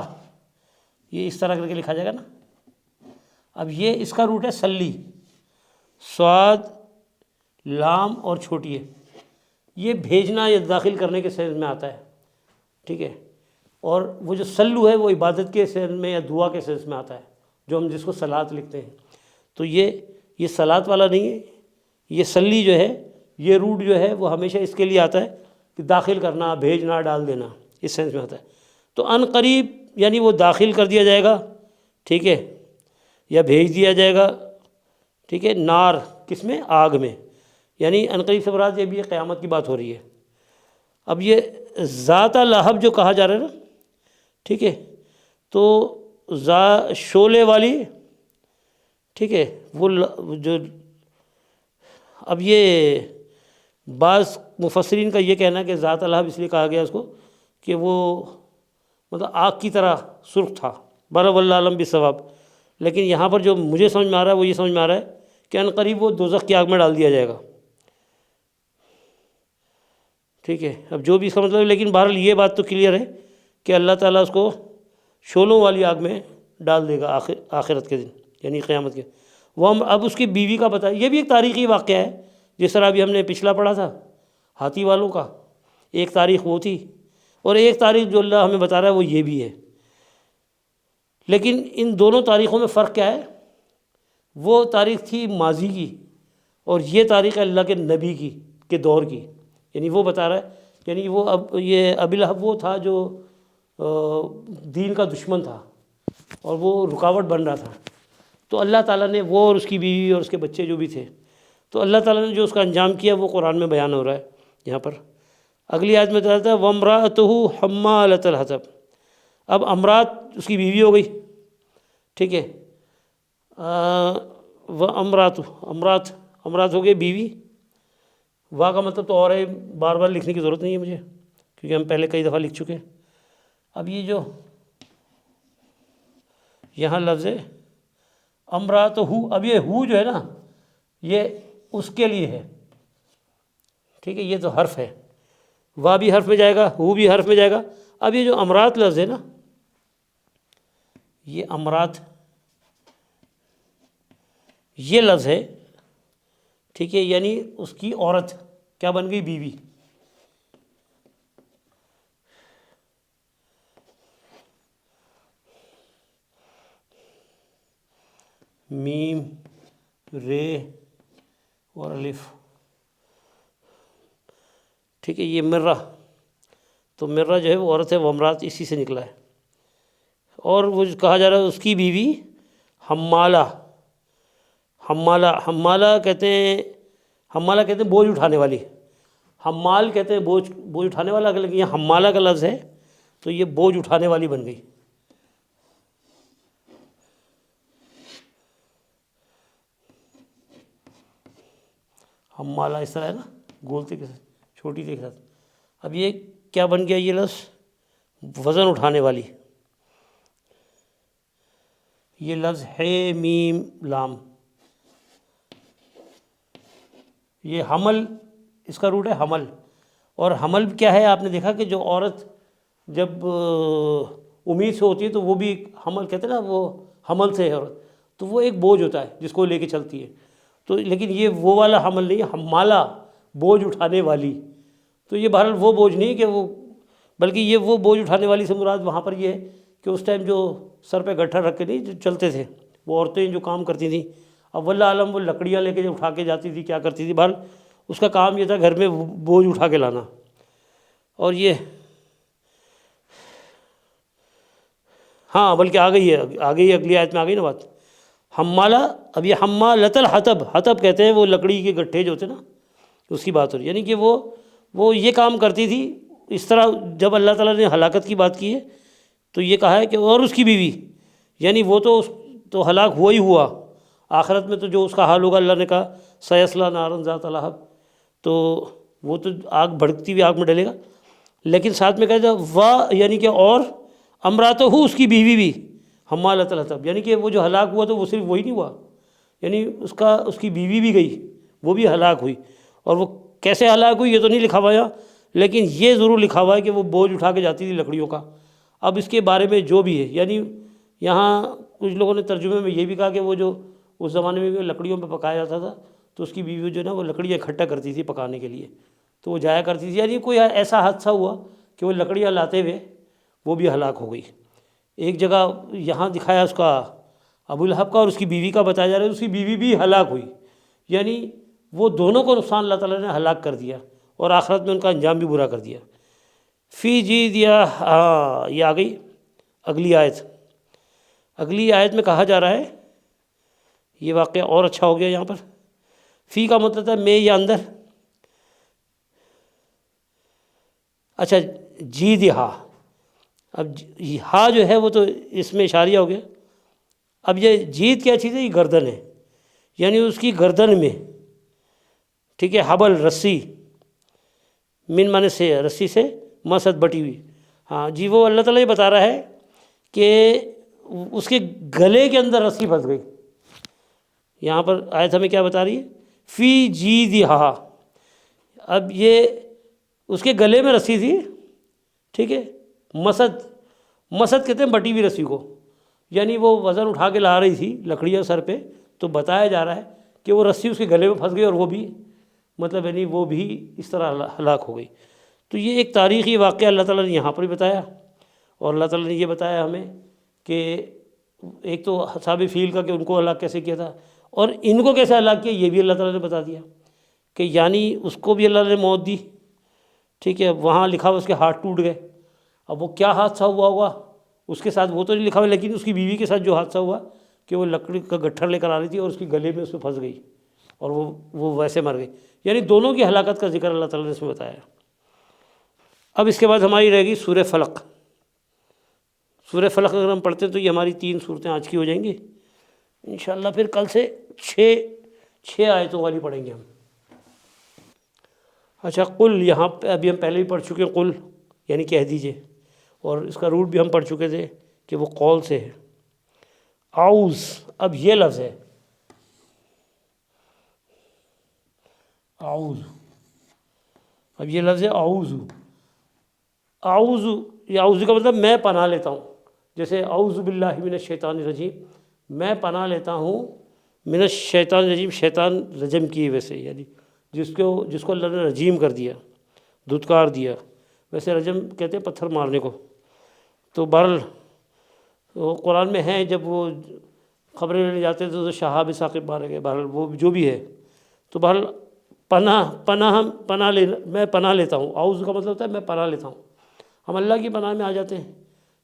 یہ اس طرح کر کے لکھا جائے گا نا. اب یہ اس کا روٹ ہے سلی، سواد لام اور چھوٹی ہے. یہ بھیجنا یا داخل کرنے کے سینس میں آتا ہے. ٹھیک ہے. اور وہ جو سلو ہے وہ عبادت کے سینس میں یا دعا کے سینس میں آتا ہے، جو ہم جس کو صلات لکھتے ہیں. تو یہ صلات والا نہیں ہے. یہ سلی جو ہے، یہ روٹ جو ہے وہ ہمیشہ اس کے لیے آتا ہے کہ داخل کرنا، بھیجنا، ڈال دینا، اس سینس میں آتا ہے. تو ان قریب یعنی وہ داخل کر دیا جائے گا، ٹھیک ہے، یا بھیج دیا جائے گا. ٹھیک ہے. نار کس میں؟ آگ میں. یعنی ان قریب سے مراد یہ بھی قیامت کی بات ہو رہی ہے. اب یہ ذات لہب جو کہا جا رہا ہے نا، ٹھیک ہے، تو شعلے والی، ٹھیک ہے، وہ جو اب یہ بعض مفسرین کا یہ کہنا ہے کہ ذات لہب اس لیے کہا گیا اس کو کہ وہ مطلب آگ کی طرح سرخ تھا. بہرحال واللہ اعلم بالصواب. لیکن یہاں پر جو مجھے سمجھ میں آ رہا ہے وہ یہ سمجھ میں آ رہا ہے کہ ان قریب وہ دوزخ کی آگ میں ڈال دیا جائے گا. ٹھیک ہے. اب جو بھی اس کا مطلب ہے، لیکن بہرحال یہ بات تو کلیئر ہے کہ اللہ تعالیٰ اس کو شعلوں والی آگ میں ڈال دے گا آخرت کے دن، یعنی قیامت کے. وہ اب اس کی بیوی کا بتایا، یہ بھی ایک تاریخی واقعہ ہے. جس طرح ابھی ہم نے پچھلا پڑھا تھا ہاتھی والوں کا، ایک تاریخ وہ تھی اور ایک تاریخ جو اللہ ہمیں بتا رہا ہے وہ یہ بھی ہے. لیکن ان دونوں تاریخوں میں فرق کیا ہے؟ وہ تاریخ تھی ماضی کی اور یہ تاریخ ہے اللہ کے نبی کے دور کی. یعنی وہ بتا رہا ہے، یعنی وہ یہ ابی لہب وہ تھا جو دین کا دشمن تھا اور وہ رکاوٹ بن رہا تھا. تو اللہ تعالیٰ نے وہ اور اس کی بیوی اور اس کے بچے جو بھی تھے، تو اللہ تعالیٰ نے جو اس کا انجام کیا وہ قرآن میں بیان ہو رہا ہے یہاں پر. اگلی آیت میں بتاتا ہے وَامْرَأَتُهُ حَمَّالَةَ الْحَطَبِ. اب امرات اس کی بیوی ہو گئی، ٹھیک ہے. امرات ہو گئی بیوی. واہ کا مطلب تو اور ہے، بار بار لکھنے کی ضرورت نہیں ہے مجھے کیونکہ ہم پہلے کئی دفعہ لکھ چکے ہیں. اب یہ جو یہاں لفظ ہے امرات ہو، اب یہ ہو جو ہے نا یہ اس کے لیے ہے، ٹھیک ہے. یہ تو حرف ہے، واہ بھی حرف میں جائے گا، ہو بھی حرف میں جائے گا. اب یہ جو امرات لفظ ہے نا، یہ امرات یہ لفظ ہے، ٹھیک ہے، یعنی اس کی عورت کیا بن گئی؟ بیوی. میم رے اور الف، ٹھیک ہے. یہ مرہ، تو مرہ جو ہے وہ عورت ہے، وہ امرات اسی سے نکلا ہے. اور وہ کہا جا رہا ہے اس کی بیوی حمالہ. حمالہ کہتے ہیں بوجھ اٹھانے والی. حمال کہتے ہیں بوجھ اٹھانے والا، لیکن یہ حمالہ کا لفظ ہے تو یہ بوجھ اٹھانے والی بن گئی. حمالہ اس طرح ہے نا، گولتے کے ساتھ، چھوٹی کے ساتھ. اب یہ کیا بن گیا؟ یہ لفظ وزن اٹھانے والی. یہ لفظ ہے میم لام. یہ حمل، اس کا روٹ ہے حمل. اور حمل کیا ہے؟ آپ نے دیکھا کہ جو عورت جب امید سے ہوتی ہے تو وہ بھی حمل کہتے ہیں نا، وہ حمل سے ہے عورت، تو وہ ایک بوجھ ہوتا ہے جس کو لے کے چلتی ہے. تو لیکن یہ وہ والا حمل نہیں ہے، حمالہ بوجھ اٹھانے والی. تو یہ بہرحال وہ بوجھ نہیں کہ وہ، بلکہ یہ وہ بوجھ اٹھانے والی سے مراد وہاں پر یہ ہے کہ اس ٹائم جو سر پہ گٹھا رکھ کے نہیں جو چلتے تھے وہ عورتیں جو کام کرتی تھیں. اب واللہ عالم وہ لکڑیاں لے کے جو اٹھا کے جاتی تھی، کیا کرتی تھی، بہرحال اس کا کام یہ تھا گھر میں بوجھ اٹھا کے لانا. اور یہ ہاں بلکہ آ گئی ہے اگلی آیت میں آ گئی نا بات. حمالہ. اب یہ حمالۃ الحطب، حطب کہتے ہیں وہ لکڑی کے گٹھے جو ہوتے ہیں نا، اس کی بات ہو رہی ہے، یعنی کہ وہ یہ کام کرتی تھی اس طرح. جب اللہ تعالیٰ نے ہلاکت کی بات کی ہے تو یہ کہا ہے کہ اور اس کی بیوی، یعنی وہ تو ہلاک ہوا ہی ہوا. آخرت میں تو جو اس کا حال ہوگا، اللہ نے کہا سیصلیٰ نارا ذات لہب، تو وہ تو آگ بھڑکتی ہوئی آگ میں ڈلے گا. لیکن ساتھ میں کہا جائے یعنی کہ اور امراتہ ہو، اس کی بیوی بھی حمالۃ الحطب، یعنی کہ وہ جو ہلاک ہوا تو وہ صرف وہی نہیں ہوا، یعنی اس کی بیوی بھی گئی، وہ بھی ہلاک ہوئی. اور وہ کیسے ہلاک ہوئی یہ تو نہیں لکھا ہوا یہاں، لیکن یہ ضرور لکھا ہوا ہے کہ وہ بوجھ اٹھا کے جاتی تھی لکڑیوں کا. اب اس کے بارے میں جو بھی ہے، یعنی یہاں کچھ لوگوں نے ترجمے میں یہ بھی کہا کہ وہ جو اس زمانے میں لکڑیوں پہ پکایا جاتا تھا تو اس کی بیوی جو ہے نا وہ لکڑیاں اکٹھا کرتی تھی پکانے کے لیے، تو وہ جایا کرتی تھی. یعنی کوئی ایسا حادثہ ہوا کہ وہ لکڑیاں لاتے ہوئے وہ بھی ہلاک ہو گئی. ایک جگہ یہاں دکھایا اس کا ابو لہب کا اور اس کی بیوی کا بتایا جا رہا ہے، اس کی بیوی بھی ہلاک ہوئی. یعنی وہ دونوں کو نقصان اللہ تعالیٰ نے ہلاک کر دیا اور آخرت میں ان کا انجام بھی برا کر دیا. فی جی دیا، یہ آ گئی اگلی آیت. اگلی آیت میں کہا جا رہا ہے، یہ واقعہ اور اچھا ہو گیا یہاں پر. فی کا مطلب ہے میں یا اندر. اچھا جی دیا، اب ہا جو ہے وہ تو اس میں اشاریہ ہو گیا. اب یہ جیت کیا چیز ہے؟ یہ گردن ہے، یعنی اس کی گردن میں، ٹھیک ہے، حبل رسی، من مانے سے رسی سے، مسد بٹی ہوئی. ہاں جی، وہ اللہ تعالیٰ یہ بتا رہا ہے کہ اس کے گلے کے اندر رسی پھنس گئی. یہاں پر آیت ہمیں کیا بتا رہی ہے؟ فی جیدہا. اب یہ اس کے گلے میں رسی تھی، ٹھیک ہے. مسد کہتے ہیں بٹی ہوئی رسی کو، یعنی وہ وزن اٹھا کے لا رہی تھی لکڑیاں سر پہ، تو بتایا جا رہا ہے کہ وہ رسی اس کے گلے میں پھنس گئی اور وہ بھی مطلب یعنی وہ بھی اس طرح ہلاک ہو گئی. تو یہ ایک تاریخی واقعہ اللہ تعالیٰ نے یہاں پر بھی بتایا، اور اللہ تعالیٰ نے یہ بتایا ہمیں کہ ایک تو اصحاب فیل کا کہ ان کو ہلاک کیسے کیا تھا، اور ان کو کیسے ہلاک کیا یہ بھی اللہ تعالیٰ نے بتا دیا کہ یعنی اس کو بھی اللہ نے موت دی، ٹھیک ہے. وہاں لکھا ہوا اس کے ہاتھ ٹوٹ گئے. اب وہ کیا حادثہ ہوا ہوگا اس کے ساتھ وہ تو نہیں لکھا ہوا، لیکن اس کی بیوی کے ساتھ جو حادثہ ہوا کہ وہ لکڑی کا گٹھر لے کر آ رہی تھی اور اس کی گلے میں اس میں پھنس گئی اور وہ ویسے مر گئی. یعنی دونوں کی ہلاکت کا ذکر اللہ تعالیٰ نے اس میں بتایا. اب اس کے بعد ہماری رہے گی سورہ فلق. سورہ فلق اگر ہم پڑھتے ہیں تو یہ ہماری 3 صورتیں آج کی ہو جائیں گی انشاءاللہ. پھر کل سے 6 آیتوں والی پڑھیں گے ہم. اچھا قل، یہاں پہ ابھی ہم پہلے بھی پڑھ چکے ہیں قل یعنی کہہ دیجئے، اور اس کا روٹ بھی ہم پڑھ چکے تھے کہ وہ قول سے ہے. اعوذ، اب یہ لفظ ہے اعوذ، اب یہ لفظ ہے اعوذ. اعوذ، یہ اعوذ کا مطلب میں پناہ لیتا ہوں. جیسے اعوذ باللہ من الشیطان الرجیم، میں پناہ لیتا ہوں من الشیطان الرجیم، شیطان رجم کی وجہ سے، یعنی جس کو اللہ نے رجیم کر دیا، دھتکار دیا. ویسے رجم کہتے ہیں پتھر مارنے کو. تو بہرحال وہ قرآن میں ہیں، جب وہ خبریں لینے جاتے تھے تو شہاب ثاقب مارے گئے. بہرحال وہ جو بھی ہے، تو بہرحال میں پناہ لیتا ہوں. اعوذ کا مطلب ہوتا ہے میں پناہ لیتا ہوں. ہم اللہ کی پناہ میں آ جاتے ہیں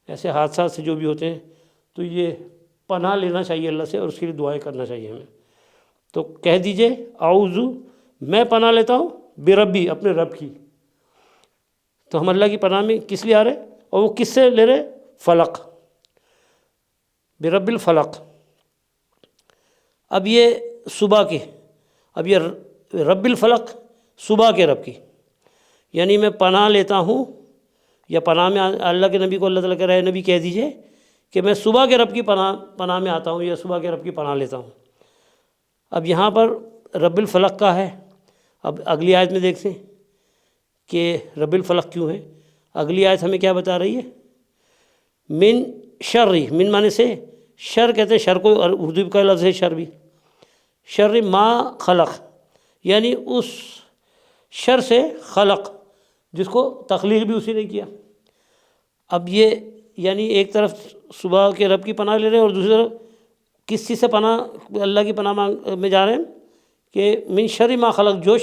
ایسے حادثات سے جو بھی ہوتے ہیں، تو یہ پناہ لینا چاہیے اللہ سے اور اس کے لیے دعائیں کرنا چاہیے ہمیں. تو کہہ دیجئے اعوذ، میں پناہ لیتا ہوں بربی، اپنے رب کی. تو ہم اللہ کی پناہ میں کس لیے آ رہے، اور وہ کس سے لے رہے؟ فلق، برب الفلق. اب یہ صبح کے، اب یہ رب الفلق صبح کے رب کی، یعنی میں پناہ لیتا ہوں، یا پناہ میں اللہ کے نبی کو اللہ تعالیٰ کہہ رہے نبی کہہ دیجئے کہ میں صبح کے رب کی پناہ میں آتا ہوں، یا صبح کے رب کی پناہ لیتا ہوں. اب یہاں پر رب الفلق کا ہے. اب اگلی آیت میں دیکھتے ہیں کہ رب الفلق کیوں ہے. اگلی آیت ہمیں کیا بتا رہی ہے؟ من شر، من مانے سے شر کہتے ہیں، شر کو اردو کا لفظ ہے شر بھی. شر ما خلق، یعنی اس شر سے خلق جس کو تخلیق بھی اسی نے کیا. اب یہ یعنی ایک طرف صبح کے رب کی پناہ لے رہے ہیں اور دوسری طرف کس چیز سے پناہ، اللہ کی پناہ میں جا رہے ہیں کہ من شر ما خلق، جو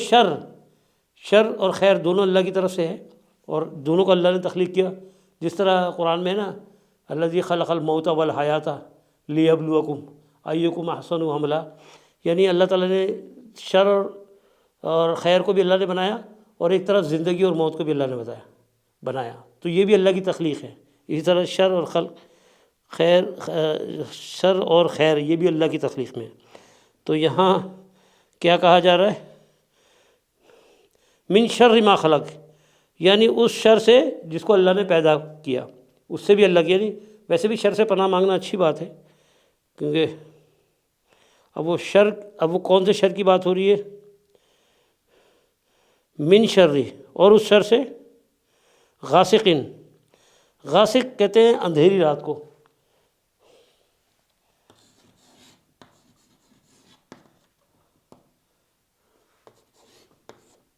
شر اور خیر دونوں اللہ کی طرف سے ہے اور دونوں کو اللہ نے تخلیق کیا. جس طرح قرآن میں ہے نا، الذی خلق الموت والحیات لیبلوکم ایکم احسن عملا، یعنی اللہ تعالیٰ نے شر اور اور خیر کو بھی اللہ نے بنایا، اور ایک طرف زندگی اور موت کو بھی اللہ نے بنایا، تو یہ بھی اللہ کی تخلیق ہے۔ اسی طرح شر اور شر اور خیر یہ بھی اللہ کی تخلیق میں ہے۔ تو یہاں کیا کہا جا رہا ہے؟ من شر ما خلق، یعنی اس شر سے جس کو اللہ نے پیدا کیا، اس سے بھی اللہ کی، یعنی ویسے بھی شر سے پناہ مانگنا اچھی بات ہے، کیونکہ اب وہ کون سے شر کی بات ہو رہی ہے؟ من شر، اور اس شر سے غاسقن، غاسق کہتے ہیں اندھیری رات کو،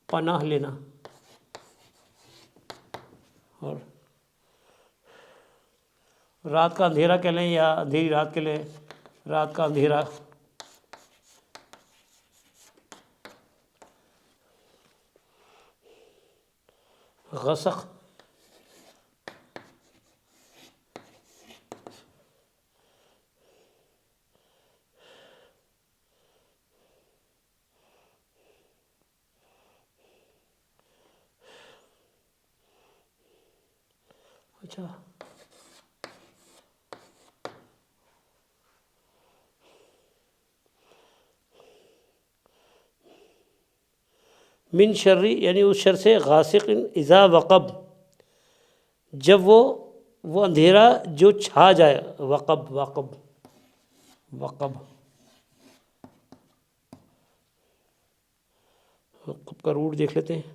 پناہ لینا، اور رات کا اندھیرا کہہ لیں یا اندھیری رات کہہ لیں، رات کا اندھیرا، غسق، اچھا من شرری، یعنی اس شر سے، غاسق اذا وقب، جب وہ اندھیرا جو چھا جائے، وقب کا روٹ دیکھ لیتے ہیں۔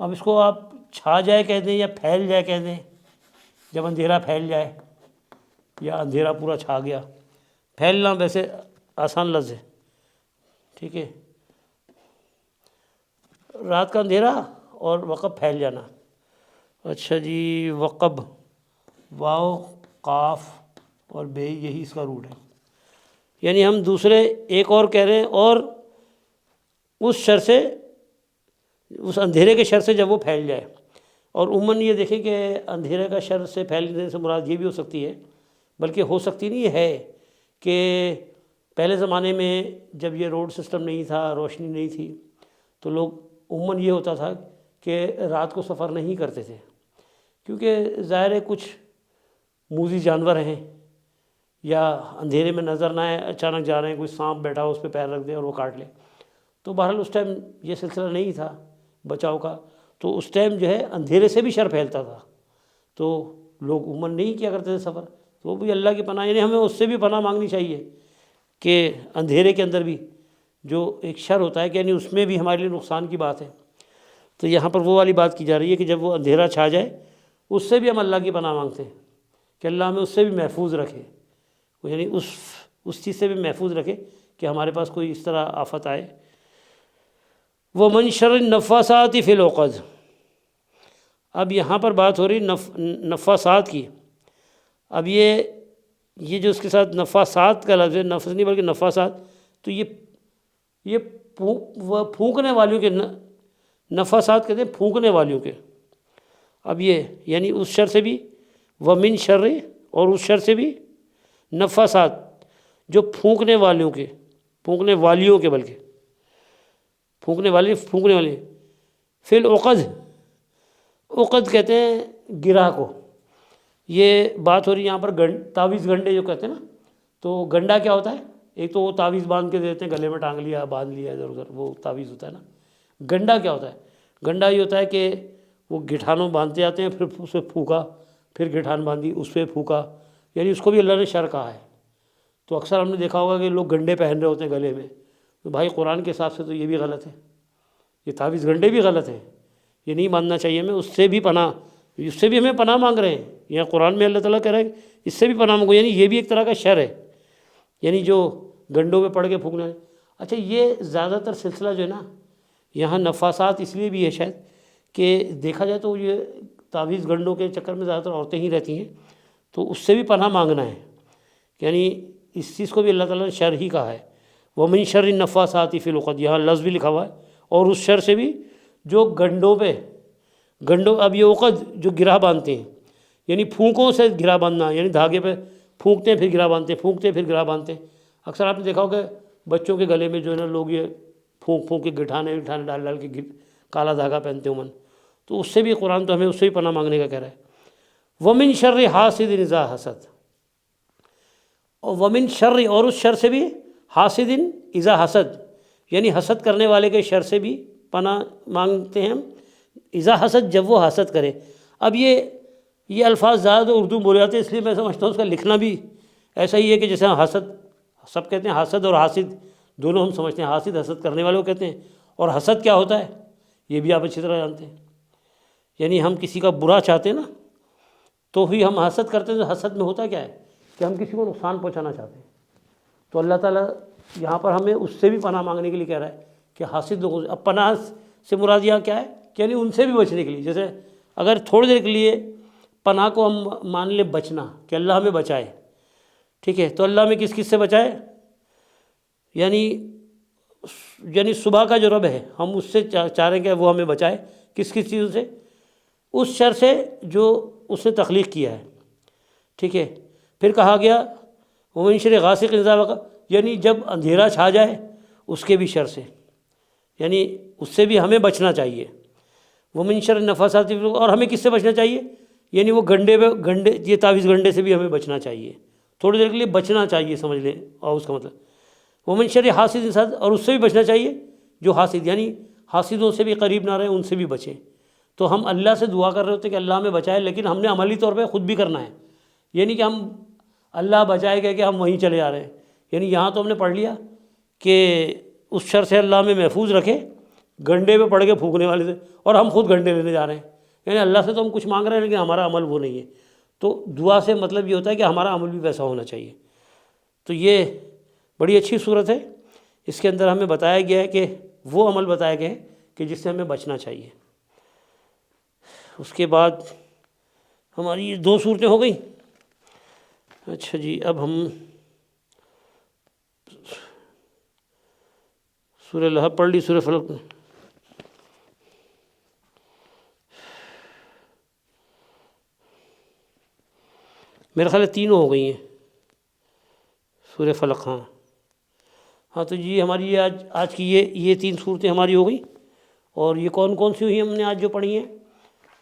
اب اس کو آپ چھا جائے کہہ دیں یا پھیل جائے کہہ دیں، جب اندھیرا پھیل جائے یا اندھیرا پورا چھا گیا، پھیلنا ویسے آسان لفظ ہے، ٹھیک ہے، رات کا اندھیرا اور وقب پھیل جانا۔ اچھا جی، وقب، واو قاف اور بے، یہی اس کا روٹ ہے، یعنی ہم دوسرے ایک اور کہہ رہے ہیں، اور اس شر سے، اس اندھیرے کے شر سے جب وہ پھیل جائے، اور عموماً یہ دیکھیں کہ اندھیرے کا شر سے پھیلنے سے مراد یہ بھی ہو سکتی ہے، بلکہ ہو سکتی نہیں ہے، کہ پہلے زمانے میں جب یہ روڈ سسٹم نہیں تھا، روشنی نہیں تھی، تو لوگ عموماً یہ ہوتا تھا کہ رات کو سفر نہیں کرتے تھے، کیونکہ ظاہر ہے کچھ موذی جانور ہیں، یا اندھیرے میں نظر نہ آئے، اچانک جا رہے ہیں، کوئی سانپ بیٹھا ہو اس پہ پیر رکھ دے اور وہ کاٹ لے، تو بہرحال اس ٹائم یہ سلسلہ نہیں تھا بچاؤ کا، تو اس ٹائم جو ہے اندھیرے سے بھی شر پھیلتا تھا، تو لوگ عموماً نہیں کیا کرتے تھے سفر، تو وہ بھی اللہ کی پناہ، یعنی ہمیں اس سے بھی پناہ مانگنی چاہیے کہ اندھیرے کے اندر بھی جو ایک شر ہوتا ہے، کہ یعنی اس میں بھی ہمارے لیے نقصان کی بات ہے، تو یہاں پر وہ والی بات کی جا رہی ہے کہ جب وہ اندھیرا چھا جائے، اس سے بھی ہم اللہ کی پناہ مانگتے ہیں کہ اللہ ہمیں اس سے بھی محفوظ رکھے، یعنی اس چیز سے بھی محفوظ رکھے کہ ہمارے پاس کوئی اس طرح آفت آئے۔ وَمَن شَرِّ النَّفَّاثَاتِ فِي الْعُقَدِ، اب یہاں پر بات ہو رہی نفاسات کی، اب یہ جو اس کے ساتھ نفاسات کا لفظ ہے، نفس نہیں بلکہ نفاسات، تو یہ پھونکنے والیوں کے، نفاسات کہتے ہیں پھونکنے والیوں کے، اب یہ یعنی اس شر سے بھی، وَمِن شَرِّ، اور اس شر سے بھی، نفاسات جو پھونکنے والیوں کے، بلکہ پھونکنے والے فی العقد، عقد کہتے ہیں گرہ کو، یہ بات ہو رہی ہے یہاں پر تعویذ گنڈے جو کہتے ہیں نا، تو گنڈا کیا ہوتا ہے؟ ایک تو وہ تعویذ باندھ کے دیتے ہیں، گلے میں ٹانگ لیا، باندھ لیا ادھر ادھر، وہ تعویذ ہوتا ہے نا۔ گنڈا کیا ہوتا ہے؟ گنڈا یہ ہوتا ہے کہ وہ گٹھانوں باندھتے جاتے ہیں، پھر اس پہ پھونکا، پھر گٹھان باندھی، اس پہ پھونکا، یعنی اس کو بھی اللہ نے شر کہا ہے۔ تو اکثر ہم نے دیکھا ہوگا کہ لوگ گنڈے پہن رہے ہوتے ہیں گلے میں، تو بھائی قرآن کے حساب سے تو یہ بھی غلط ہے، یہ تعویذ گنڈے بھی غلط ہیں، یہ نہیں ماننا چاہیے ہمیں، اس سے بھی ہمیں پناہ مانگ رہے ہیں، یہاں قرآن میں اللہ تعالیٰ کہہ رہا ہے اس سے بھی پناہ مانگو، یعنی یہ بھی ایک طرح کا شر ہے، یعنی جو گنڈوں پہ پڑھ کے پھونکنا ہے۔ اچھا، یہ زیادہ تر سلسلہ جو ہے نا، یہاں نفاسات اس لیے بھی ہے شاید کہ دیکھا جائے تو یہ تعویذ گنڈوں کے چکر میں زیادہ تر عورتیں ہی رہتی ہیں، تو اس سے بھی پناہ مانگنا ہے، یعنی اس چیز کو بھی اللہ تعالیٰ نے شر ہی کہا ہے۔ وَمِن شَرِّ النَّفَّاثَاتِ فِي الْعُقَدِ، یہاں لفظ بھی لکھا ہوا ہے، اور اس شر سے بھی جو گنڈوں، اب یہ عقد جو گرہ باندھتے ہیں، یعنی پھونکوں سے گرہ باندھنا، یعنی دھاگے پہ پھونکتے ہیں پھر گرا باندھتے ہیں، پھونکتے ہیں پھر گرا باندھتے ہیں۔ اکثر آپ نے دیکھا ہوگا بچوں کے گلے میں جو ہے نا لوگ یہ پھونک پھونک کے گٹھانے ڈال ڈال کے کالا دھاگا پہنتے عموماً، تو اس سے بھی قرآن تو ہمیں اس سے بھی پناہ مانگنے کا کہہ رہا ہے۔ وَمِن شَرِّ حَاسِدٍ إِذَا حَسَدَ، اور وَمِن شَرِّ، اور اس شر سے بھی، حاسدٍ اذا حسد، یعنی حسد کرنے والے کے شر سے بھی پناہ مانگتے ہیں ہم، اذا حسد، جب وہ حسد کرے۔ اب یہ الفاظ زیادہ اردو بولے جاتے ہیں، اس لیے میں سمجھتا ہوں اس کا لکھنا بھی ایسا ہی ہے کہ جیسے حسد، سب کہتے ہیں حسد اور حاسد دونوں ہم سمجھتے ہیں، حاسد حسد کرنے والے کو کہتے ہیں، اور حسد کیا ہوتا ہے یہ بھی آپ اچھی طرح جانتے ہیں، یعنی ہم کسی کا برا چاہتے ہیں نا تو ہی ہم حسد کرتے ہیں۔ تو حسد میں ہوتا کیا ہے کہ ہم کسی کو نقصان پہنچانا چاہتے ہیں، تو اللہ تعالیٰ یہاں پر ہمیں اس سے بھی پناہ مانگنے کے لیے کہہ رہا ہے کہ حاسد لوگوں سے۔ اب پناہ سے مراد یہاں کیا ہے کہ یعنی ان سے بھی بچنے کے لیے، جیسے اگر تھوڑی دیر کے لیے پناہ کو ہم مان لیں بچنا، کہ اللہ ہمیں بچائے، ٹھیک ہے، تو اللہ ہمیں کس کس سے بچائے، یعنی صبح کا جو رب ہے ہم اس سے چاہ رہے ہیں کہ وہ ہمیں بچائے کس کس چیزوں سے، اس شر سے جو اس نے تخلیق کیا ہے، ٹھیک ہے۔ پھر کہا گیا وَمِن شَرِّ غاسق اذا وقب، یعنی جب اندھیرا چھا جائے اس کے بھی شر سے، یعنی اس سے بھی ہمیں بچنا چاہیے۔ وَمِن شَرِّ النَّفَّاثَاتِ فِی العقد، اور ہمیں کس سے بچنا چاہیے، یعنی وہ گنڈے یہ تعویذ گنڈے سے بھی ہمیں بچنا چاہیے، تھوڑی دیر کے لیے بچنا چاہیے، سمجھ لیں، اور اس کا مطلب وَمِن شَرِّ حاسد اذا حسد، اور اس سے بھی بچنا چاہیے جو حاسد، یعنی حاسدوں سے بھی قریب نہ رہیں، ان سے بھی بچیں۔ تو ہم اللہ سے دعا کر رہے ہوتے ہیں کہ اللہ ہمیں بچائے، لیکن ہم نے عملی طور پہ خود بھی کرنا ہے، یعنی کہ ہم اللہ بچائے گا کہ ہم وہیں چلے جا رہے ہیں، یعنی یہاں تو ہم نے پڑھ لیا کہ اس شر سے اللہ ہمیں محفوظ رکھے گنڈے پہ پڑ کے پھونکنے والے سے، اور ہم خود گنڈے لینے جا رہے ہیں، یعنی اللہ سے تو ہم کچھ مانگ رہے ہیں لیکن ہمارا عمل وہ نہیں ہے۔ تو دعا سے مطلب یہ ہوتا ہے کہ ہمارا عمل بھی ویسا ہونا چاہیے۔ تو یہ بڑی اچھی صورت ہے، اس کے اندر ہمیں بتایا گیا ہے کہ وہ عمل بتایا گیا ہے کہ جس سے ہمیں بچنا چاہیے۔ اس کے بعد ہماری یہ 2 صورتیں ہو گئیں۔ اچھا جی، اب ہم سورہ لہب پڑھ لی، سورہ فلق، میرے خیال ہے 3 ہو گئی ہیں، سورہ فلق، ہاں تو جی ہماری یہ آج کی یہ 3 صورتیں ہماری ہو گئی۔ اور یہ کون کون سی ہوئی ہم نے آج جو پڑھی ہیں؟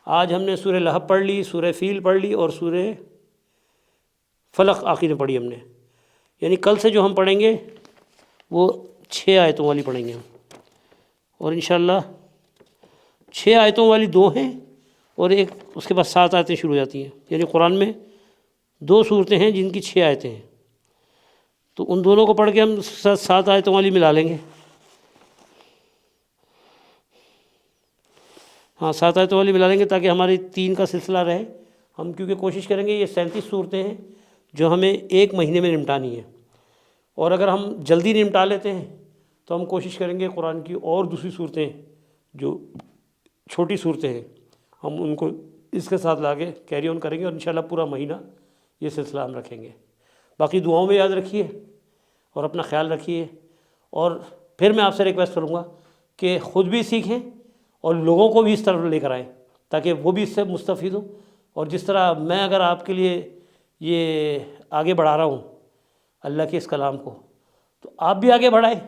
آج ہم نے سورہ لہب پڑھ لی، سورہ فیل پڑھ لی، اور سورہ فلق آخر میں پڑھی ہم نے، یعنی کل سے جو ہم پڑھیں گے وہ 6 آیتوں والی پڑھیں گے ہم، اور انشاءاللہ 6 آیتوں والی 2 ہیں اور ایک اس کے بعد 7 آیتیں شروع ہو جاتی ہیں، یعنی قرآن میں 2 صورتیں ہیں جن کی 6 آیتیں ہیں، تو ان دونوں کو پڑھ کے ہم 7 آیتوں والی ملا لیں گے، ہاں 7 آیتوں والی ملا لیں گے تاکہ ہماری 3 کا سلسلہ رہے۔ ہم کیونکہ کوشش کریں گے، یہ 37 صورتیں ہیں جو ہمیں 1 مہینے میں نمٹانی ہیں، اور اگر ہم جلدی نمٹا لیتے ہیں تو ہم کوشش کریں گے قرآن کی اور دوسری صورتیں جو چھوٹی صورتیں ہیں ہم ان کو اس کے ساتھ لا کے کیری آن کریں گے، اور انشاءاللہ پورا مہینہ یہ سلسلہ ہم رکھیں گے۔ باقی دعاؤں میں یاد رکھیے اور اپنا خیال رکھیے، اور پھر میں آپ سے ریکویسٹ کروں گا کہ خود بھی سیکھیں اور لوگوں کو بھی اس طرف لے کر آئیں تاکہ وہ بھی اس سے مستفید ہوں، اور جس طرح میں اگر آپ کے لیے یہ آگے بڑھا رہا ہوں اللہ کے اس کلام کو، تو آپ بھی آگے بڑھائیں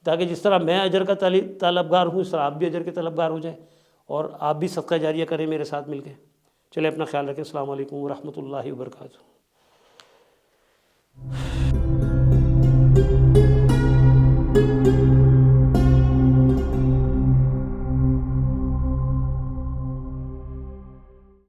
تاکہ جس طرح میں اجر کا طلبگار ہوں اس طرح آپ بھی اجر کے طلبگار ہو جائیں، اور آپ بھی صدقہ جاریہ کریں میرے ساتھ مل کے۔ چلے اپنا خیال رکھیں، السلام علیکم ورحمۃ اللہ وبرکاتہ۔